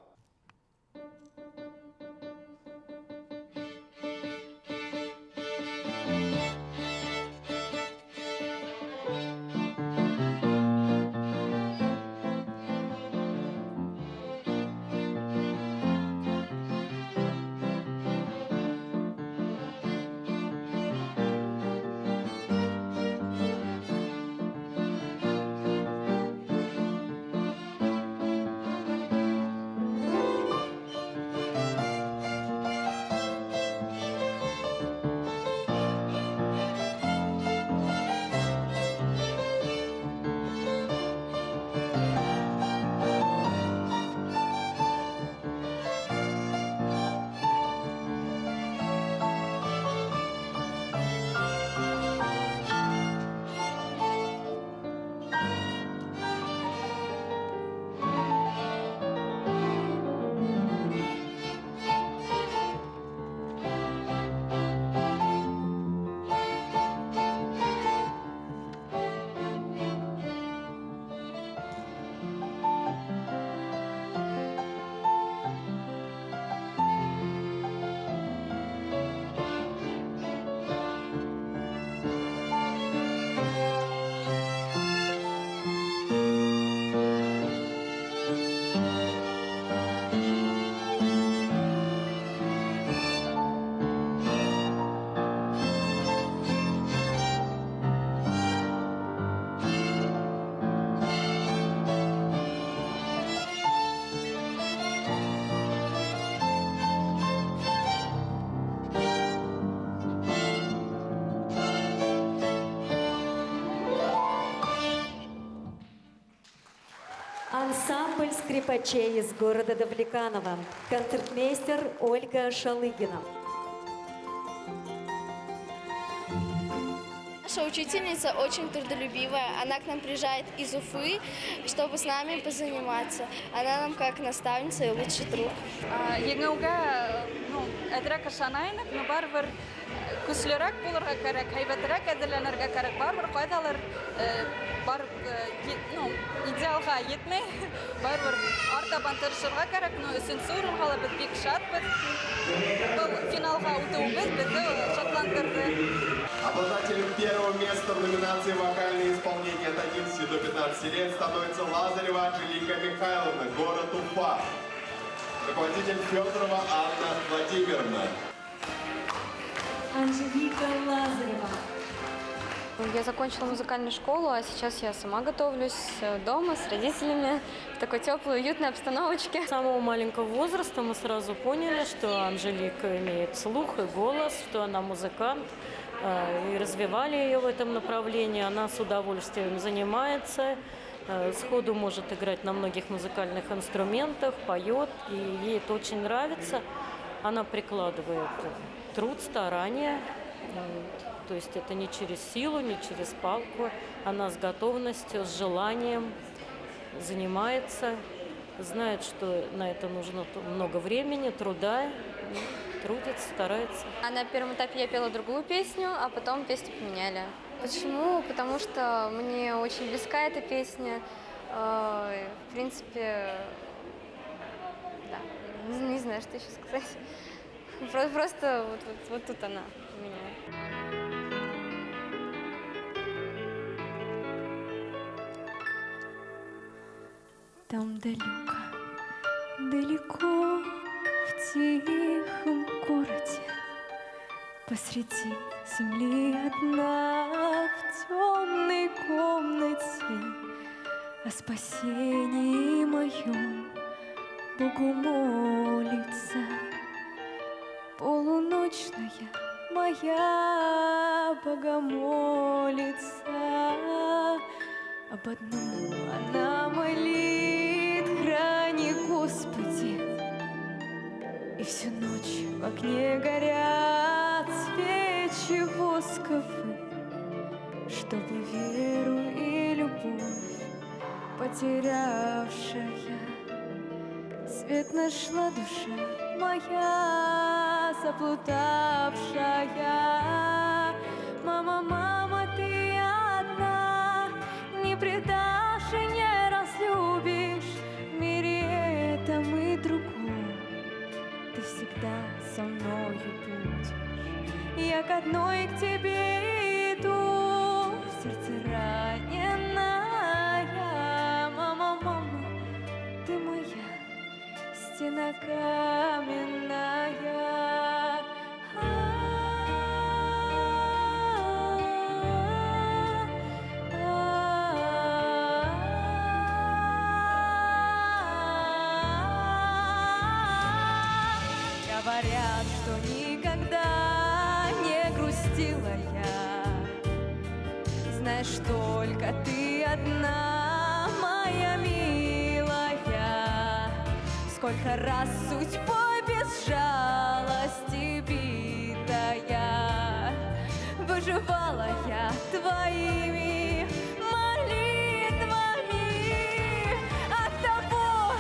Ансамбль скрипачей из города Давлеканово. Концертмейстер Ольга Шалыгина. Наша учительница очень трудолюбивая. Она к нам приезжает из Уфы, чтобы с нами позаниматься. Она нам как наставница и лучший друг. Әдірәк ышанайынық, но барбір күслерәк булырга кәрәк, һәйбәтрәк әзерләнергә кәрәк. Барбір кайдалар идеалга етмей, барбір артабан тырышырга кәрәк, но өченче урынга без бик шатбыз. Бұл финалга үтүебез безне шатландырды. Обладателем первого места в номинации «Вокальное исполнение» от 11 до 15 лет становится Лазарева Анжелика Михайловна, город Уфа. Руководитель Федорова Анна Владимировна. Анжелика Лазарева. Я закончила музыкальную школу, а сейчас я сама готовлюсь дома с родителями в такой теплой, уютной обстановочке. С самого маленького возраста мы сразу поняли, что Анжелика имеет слух и голос, что она музыкант, и развивали ее в этом направлении. Она с удовольствием занимается, сходу может играть на многих музыкальных инструментах, поет, и ей это очень нравится. Она прикладывает труд, старания. То есть это не через силу, не через палку. Она с готовностью, с желанием занимается, знает, что на это нужно много времени, труда, трудится, старается. На первом этапе я пела другую песню, а потом песню поменяли. Почему? Потому что мне очень близка эта песня. В принципе, да, не знаю, что еще сказать. Просто вот тут она у меня. Там далеко, далеко в тихом городе, посреди земли одна в темной комнате, о спасении моем Богу молится. Полуночная моя богомолица, об одном она молит: храни, Господи, Всю ночь в окне горят свечи восковые, чтобы веру и любовь потерявшая свет нашла душа моя заплутавшая. Мама, мама, ты одна, не предашь и не разлюбишь. В мире этом и другом ты всегда со мною будешь. Я к одной к тебе иду, в сердце раненая. Мама, мама, ты моя стена каменная. Говорят, что никогда не грустила я. Знаешь, только ты одна, моя милая. Сколько раз судьбой без жалости битая, выживала я твоими молитвами. Оттого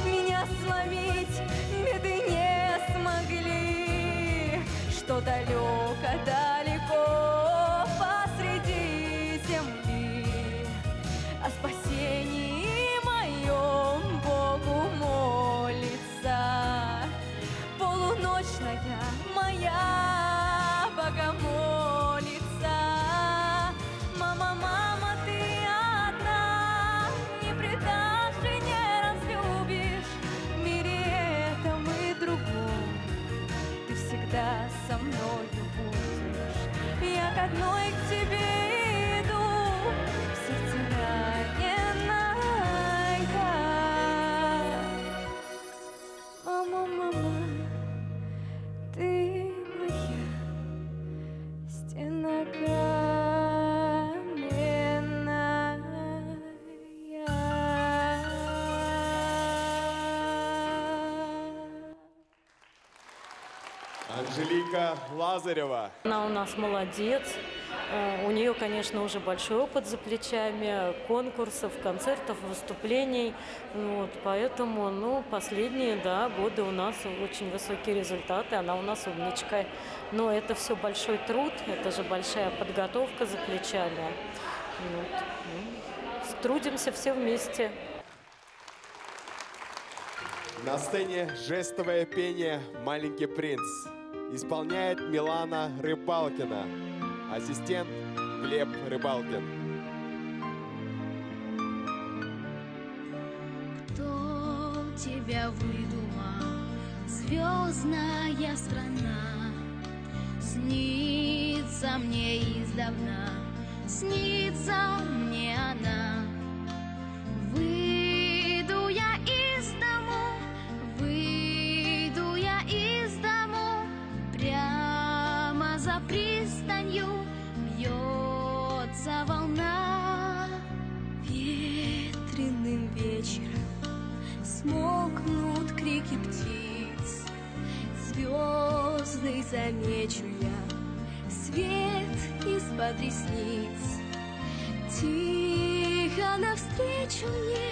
меня сломить беды не смогли, что далеко-далеко посреди земли о спасении моем Богу молится полуночная моя богомолица. Мама, мама, ты одна, не предашь и не разлюбишь. В мире этом и другом ты всегда со мною будешь. Я к одной к тебе иду, в сердце раненая. Мама, мама, ты моя стена каменная. Анжелика Лазарева. Она у нас молодец. У нее, конечно, уже большой опыт за плечами, конкурсов, концертов, выступлений. Вот, поэтому, последние годы у нас очень высокие результаты. Она у нас умничка. Но это все большой труд, это же большая подготовка за плечами. Вот. Трудимся все вместе. На сцене жестовое пение «Маленький принц». Исполняет Милана Рыбалкина. Ассистент Глеб Рыбалкин. Кто тебя выдумал, звездная страна? Снится мне издавна, снится мне она. Выйду я из дому, выйду я из дому, прямо за пристанью бьется волна. Ветреным вечером смолкнут крики птиц, звезды замечу я, свет из-под ресниц. Тихо навстречу мне,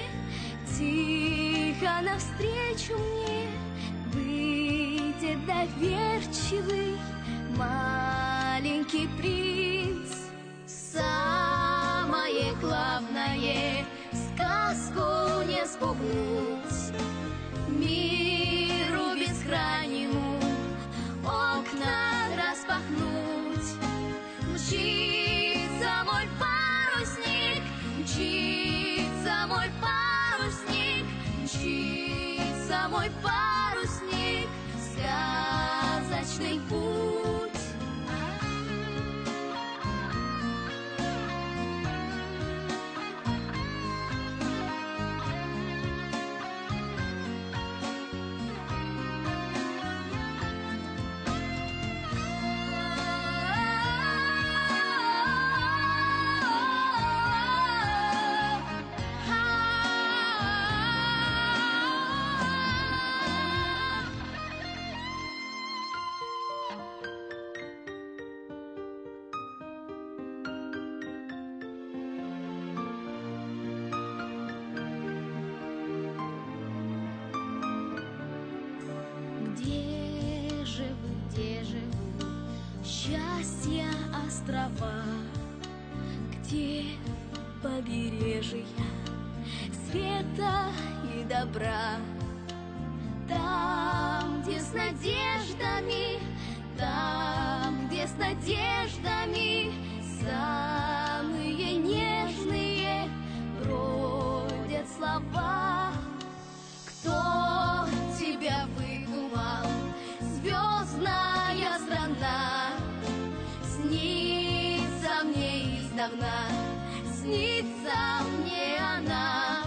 тихо навстречу мне выйдет доверчивый маленький принц. Самое главное — сказку не спугнуть, миру бескрайнему окна распахнуть. Мчится мой парусник, мчится мой парусник, мчится мой парусник, сказочный путь. острова, где побережья света и добра. Там, где с надеждами, там, где с надеждами самые нежные бродят слова. Кто тебя выдумал, звездная страна? Снится мне издавна, снится мне она.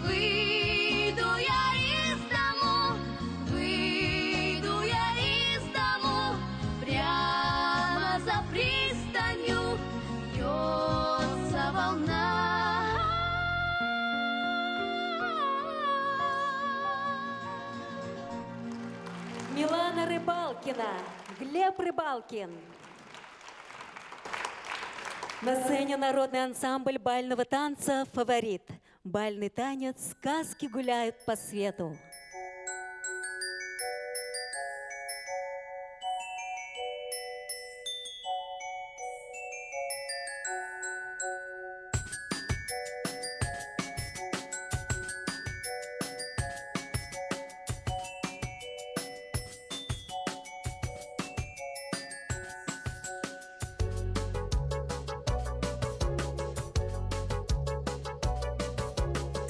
Выйду я из дому, выйду я из дому, прямо за пристанью бьется волна. Милана Рыбалкина, Глеб Рыбалкин. На сцене народный ансамбль бального танца «Фаворит». Бальный танец «Сказки гуляют по свету».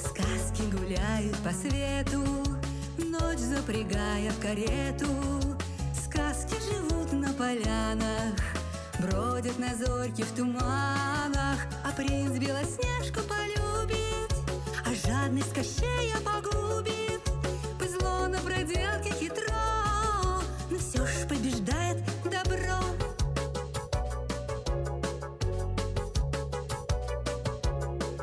Сказки гуляют по свету, ночь запрягая в карету. Сказки живут на полянах, бродят на зорьке в туманах. А принц Белоснежку полюбит, а жадность Кощея погубит. Зло на проделке хитро, но все ж побеждает добро.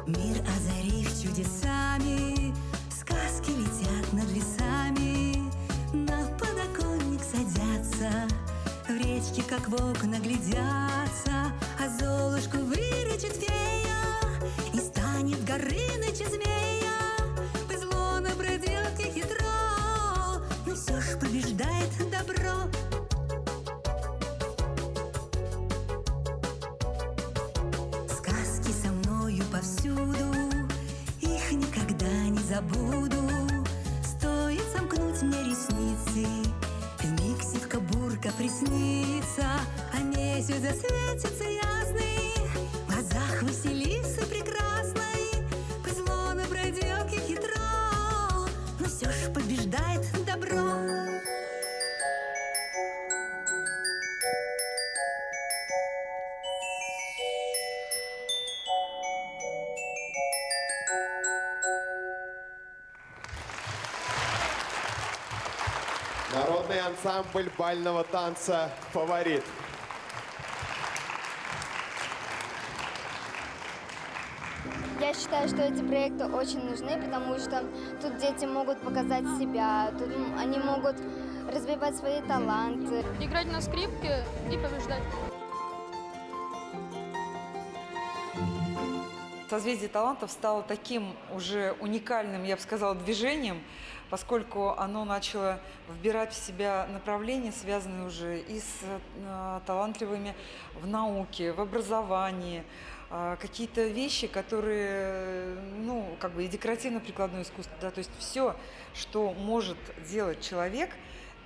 Мир озарив чудесами, сказки летят над лесами, на подоконник садятся, в речке, как в окна, глядятся, а Золушку выручит фея, и станет Горыныча змея. Зло на проделке хитро, но все ж побеждает добро. Сказки со мною повсюду, их никогда не забуду. Стоит сомкнуть мне ресницы, вмиг сивка бурка приснится, а месяц засветится ясный в глазах Василисы прекрасной. Зло на проделке хитро, но все ж побеждает добро. Народный ансамбль бального танца «Фаворит». Я считаю, что эти проекты очень нужны, потому что тут дети могут показать себя, тут они могут развивать свои таланты. Играть на скрипке и побеждать. Созвездие талантов стало таким уже уникальным, я бы сказала, движением, поскольку оно начало вбирать в себя направления, связанные уже и с талантливыми в науке, в образовании, какие-то вещи, которые, ну, как бы и декоративно-прикладное искусство, да, то есть все, что может делать человек,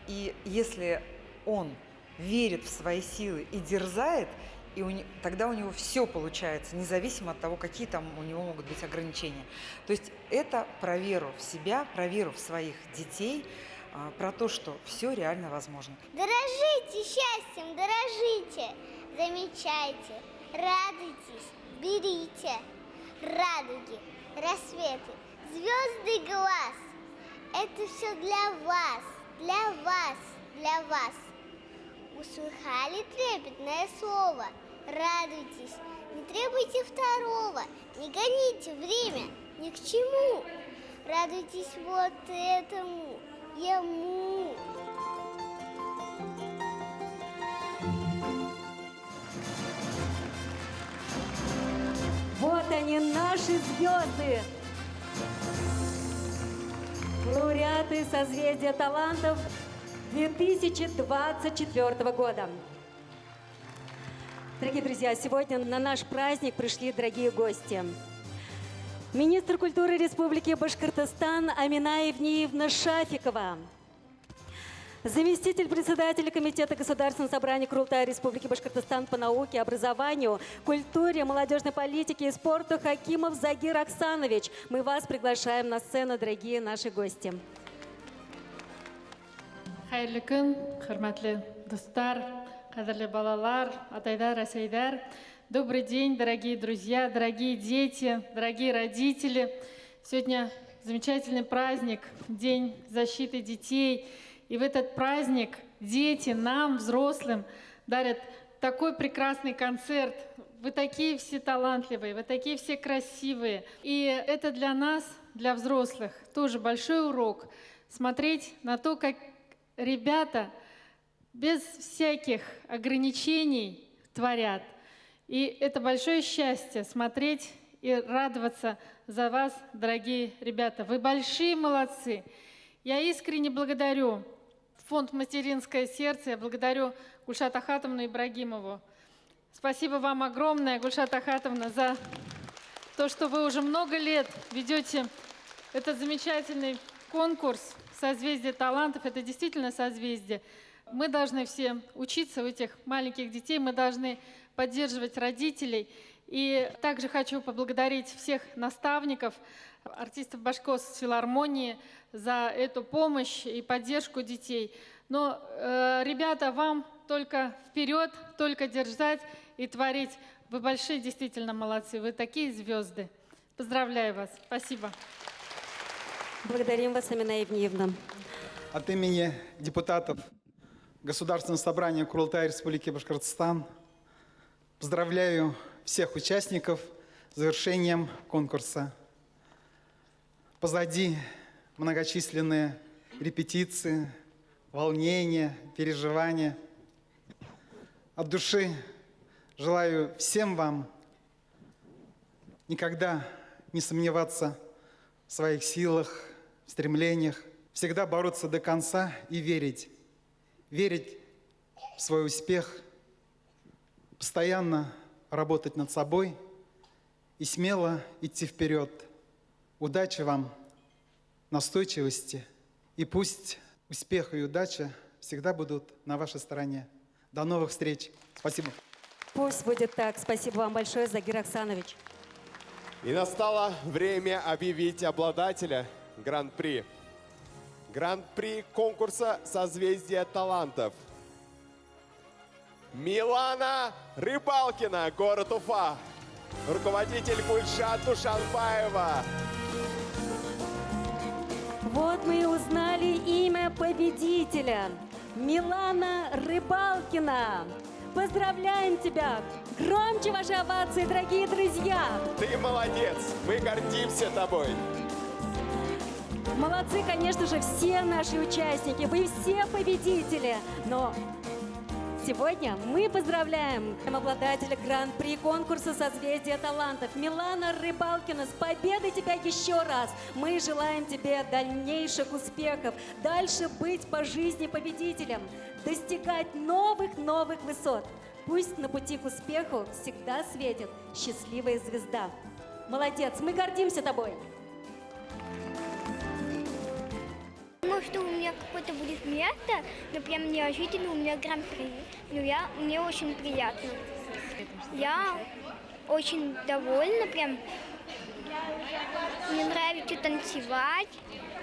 и если он верит в свои силы и дерзает, и тогда у него все получается, независимо от того, какие там у него могут быть ограничения. То есть это про веру в себя, про веру в своих детей, про то, что все реально возможно. Дорожите счастьем, дорожите, замечайте, радуйтесь, берите. Радуги, рассветы, звезды глаз. Это все для вас, для вас, для вас. Услыхали трепетное слово? Радуйтесь, не требуйте второго, не гоните время ни к чему. Радуйтесь вот этому, ему. Вот они, наши звезды! Лауреаты созвездия талантов 2024 года. Дорогие друзья, сегодня на наш праздник пришли дорогие гости. Министр культуры Республики Башкортостан Амина Евниевна Шафикова. Заместитель председателя Комитета Государственного собрания Курултая Республики Башкортостан по науке, образованию, культуре, молодежной политике и спорту Хакимов Загир Оксанович. Мы вас приглашаем на сцену, дорогие наши гости. Хайырлы күн, хөрмәтле достар, кадерле балалар, атайдар, әсәйдар. Добрый день, дорогие друзья, дорогие дети, дорогие родители. Сегодня замечательный праздник, День защиты детей. И в этот праздник дети нам, взрослым, дарят такой прекрасный концерт. Вы такие все талантливые, вы такие все красивые. И это для нас, для взрослых, тоже большой урок. Смотреть на то, как ребята без всяких ограничений творят. И это большое счастье смотреть и радоваться за вас, дорогие ребята. Вы большие молодцы. Я искренне благодарю фонд «Материнское сердце», я благодарю Гульшат Ахатовну Ибрагимову. Спасибо вам огромное, Гульшат Ахатовна, за то, что вы уже много лет ведете этот замечательный конкурс «Созвездие талантов». Это действительно созвездие. Мы должны все учиться у этих маленьких детей, мы должны поддерживать родителей. И также хочу поблагодарить всех наставников, артистов Башкирской филармонии за эту помощь и поддержку детей. Но, ребята, вам только вперед, только держать и творить. Вы большие действительно молодцы, вы такие звезды. Поздравляю вас. Спасибо. Благодарим вас, Амина Евниевна. От имени депутатов Государственного собрания Курултая Республики Башкортостан поздравляю всех участников с завершением конкурса. Позади многочисленные репетиции, волнения, переживания. От души желаю всем вам никогда не сомневаться в своих силах, в стремлениях, всегда бороться до конца и верить. Верить в свой успех, постоянно работать над собой и смело идти вперед. Удачи вам, настойчивости, и пусть успех и удача всегда будут на вашей стороне. До новых встреч. Спасибо. Пусть будет так. Спасибо вам большое, Загир Оксанович. И настало время объявить обладателя Гран-при. Гран-при конкурса «Созвездие талантов». Милана Рыбалкина, город Уфа. Руководитель Гульшат Душанбаева. Вот мы и узнали имя победителя. Милана Рыбалкина. Поздравляем тебя! Громче ваши овации, дорогие друзья! Ты молодец! Мы гордимся тобой! Молодцы, конечно же, все наши участники, вы все победители. Но сегодня мы поздравляем обладателя Гран-при конкурса «Созвездие талантов» Милана Рыбалкина. С победой тебя еще раз! Мы желаем тебе дальнейших успехов, дальше быть по жизни победителем, достигать новых высот. Пусть на пути к успеху всегда светит счастливая звезда. Молодец, мы гордимся тобой! Думаю, что у меня какое-то будет место, но прям неожиданно у меня гран-при. Но мне очень приятно. Я очень довольна, прям мне нравится танцевать,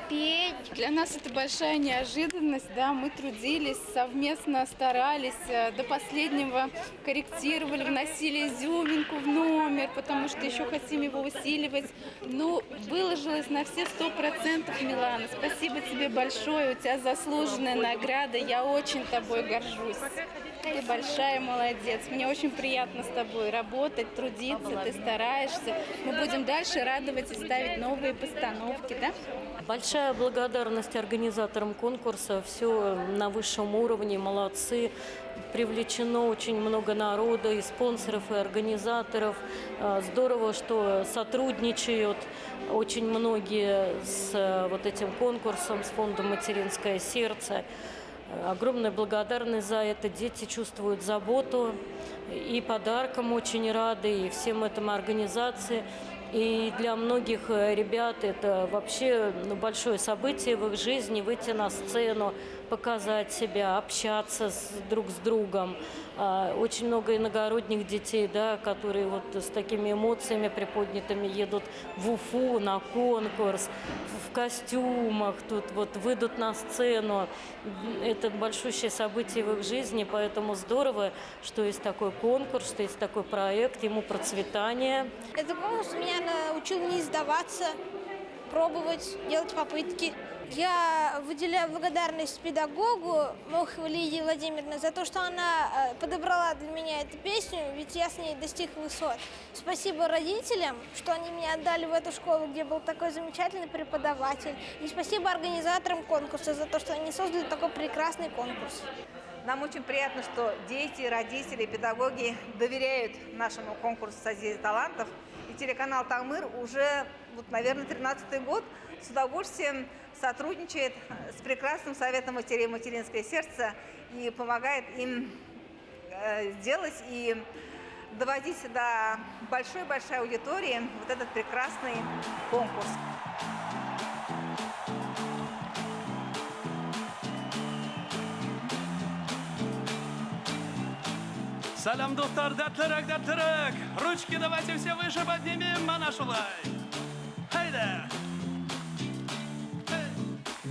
петь. Для нас это большая неожиданность, да, мы трудились, совместно старались, до последнего корректировали, вносили изюминку в номер, потому что еще хотим его усиливать. Ну, выложилась на все 100%, Милана. Спасибо тебе большое, у тебя заслуженная награда, я очень тобой горжусь. Ты большая молодец, мне очень приятно с тобой работать, трудиться, ты стараешься. Мы будем дальше радовать и ставить новые постановки, да? Большая благодарность организаторам конкурса, все на высшем уровне, молодцы. Привлечено очень много народа, и спонсоров, и организаторов. Здорово, что сотрудничают очень многие с вот этим конкурсом, с фондом «Материнское сердце». Огромная благодарность за это. Дети чувствуют заботу, и подаркам очень рады, и всем этим организации. И для многих ребят это вообще большое событие в их жизни, выйти на сцену, показать себя, общаться друг с другом. Очень много иногородних детей, да, которые вот с такими эмоциями приподнятыми едут в Уфу на конкурс, в костюмах, тут вот выйдут на сцену. Это большущее событие в их жизни, поэтому здорово, что есть такой конкурс, что есть такой проект, ему процветание. Этот конкурс меня научил не сдаваться, пробовать, делать попытки. Я выделяю благодарность педагогу Моховой Лидии Владимировне за то, что она подобрала для меня эту песню, ведь я с ней достиг высот. Спасибо родителям, что они меня отдали в эту школу, где был такой замечательный преподаватель. И спасибо организаторам конкурса за то, что они создали такой прекрасный конкурс. Нам очень приятно, что дети, родители, педагоги доверяют нашему конкурсу «Созвездие талантов». И телеканал «Тагмыр» уже, наверное, 13-й год с удовольствием сотрудничает с прекрасным советом матерей «Материнское сердце» и помогает им делать и доводить до большой-большой аудитории вот этот прекрасный конкурс. Салям, достар, дәтлерек, дәтлерек. Ручки давайте все выше поднимем, ана шулай. Хайда.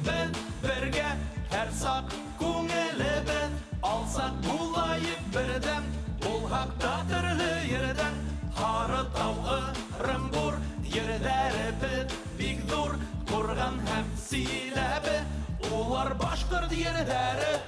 Бед бергә һәр сак күңелебез, алсак булайык бердәм, ул хакта төрле ердән, Хары тау Ырымбур, ердәребез бик зур, Курган һәм Силәбе, улар башкорт ердәре.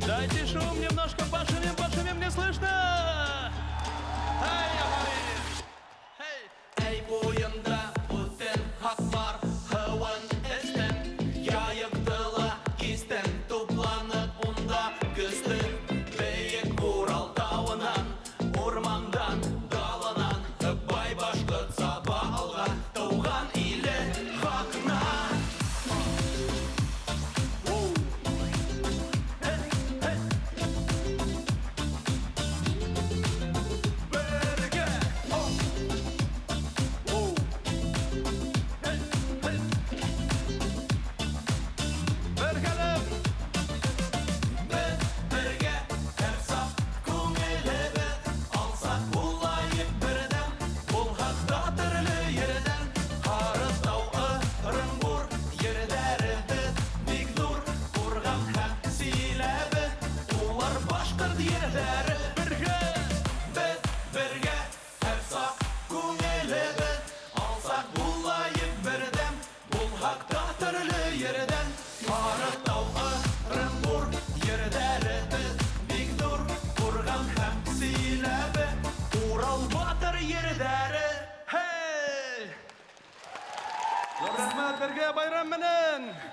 Дайте шум немножко, пошумим, не слышно! Эй, буйында бүтін хақ бар, хауан істен, яйықтыла кестен, тупланып онда күстін, бейік Урал тауынан, ормандан, далынан, бай башқұрт саба алға, туған илі хақына.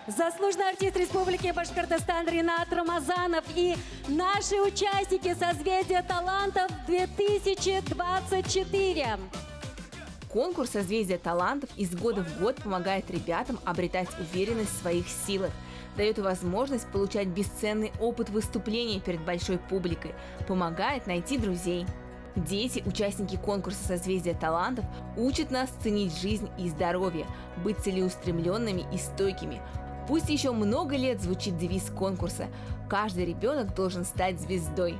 Заслуженный артист Республики Башкортостан Ринат Рамазанов и наши участники «Созвездия талантов 2024». Конкурс «Созвездие талантов» из года в год помогает ребятам обретать уверенность в своих силах, дает возможность получать бесценный опыт выступления перед большой публикой, помогает найти друзей. Дети, участники конкурса «Созвездие талантов», учат нас ценить жизнь и здоровье, быть целеустремленными и стойкими. Пусть еще много лет звучит девиз конкурса «Каждый ребенок должен стать звездой».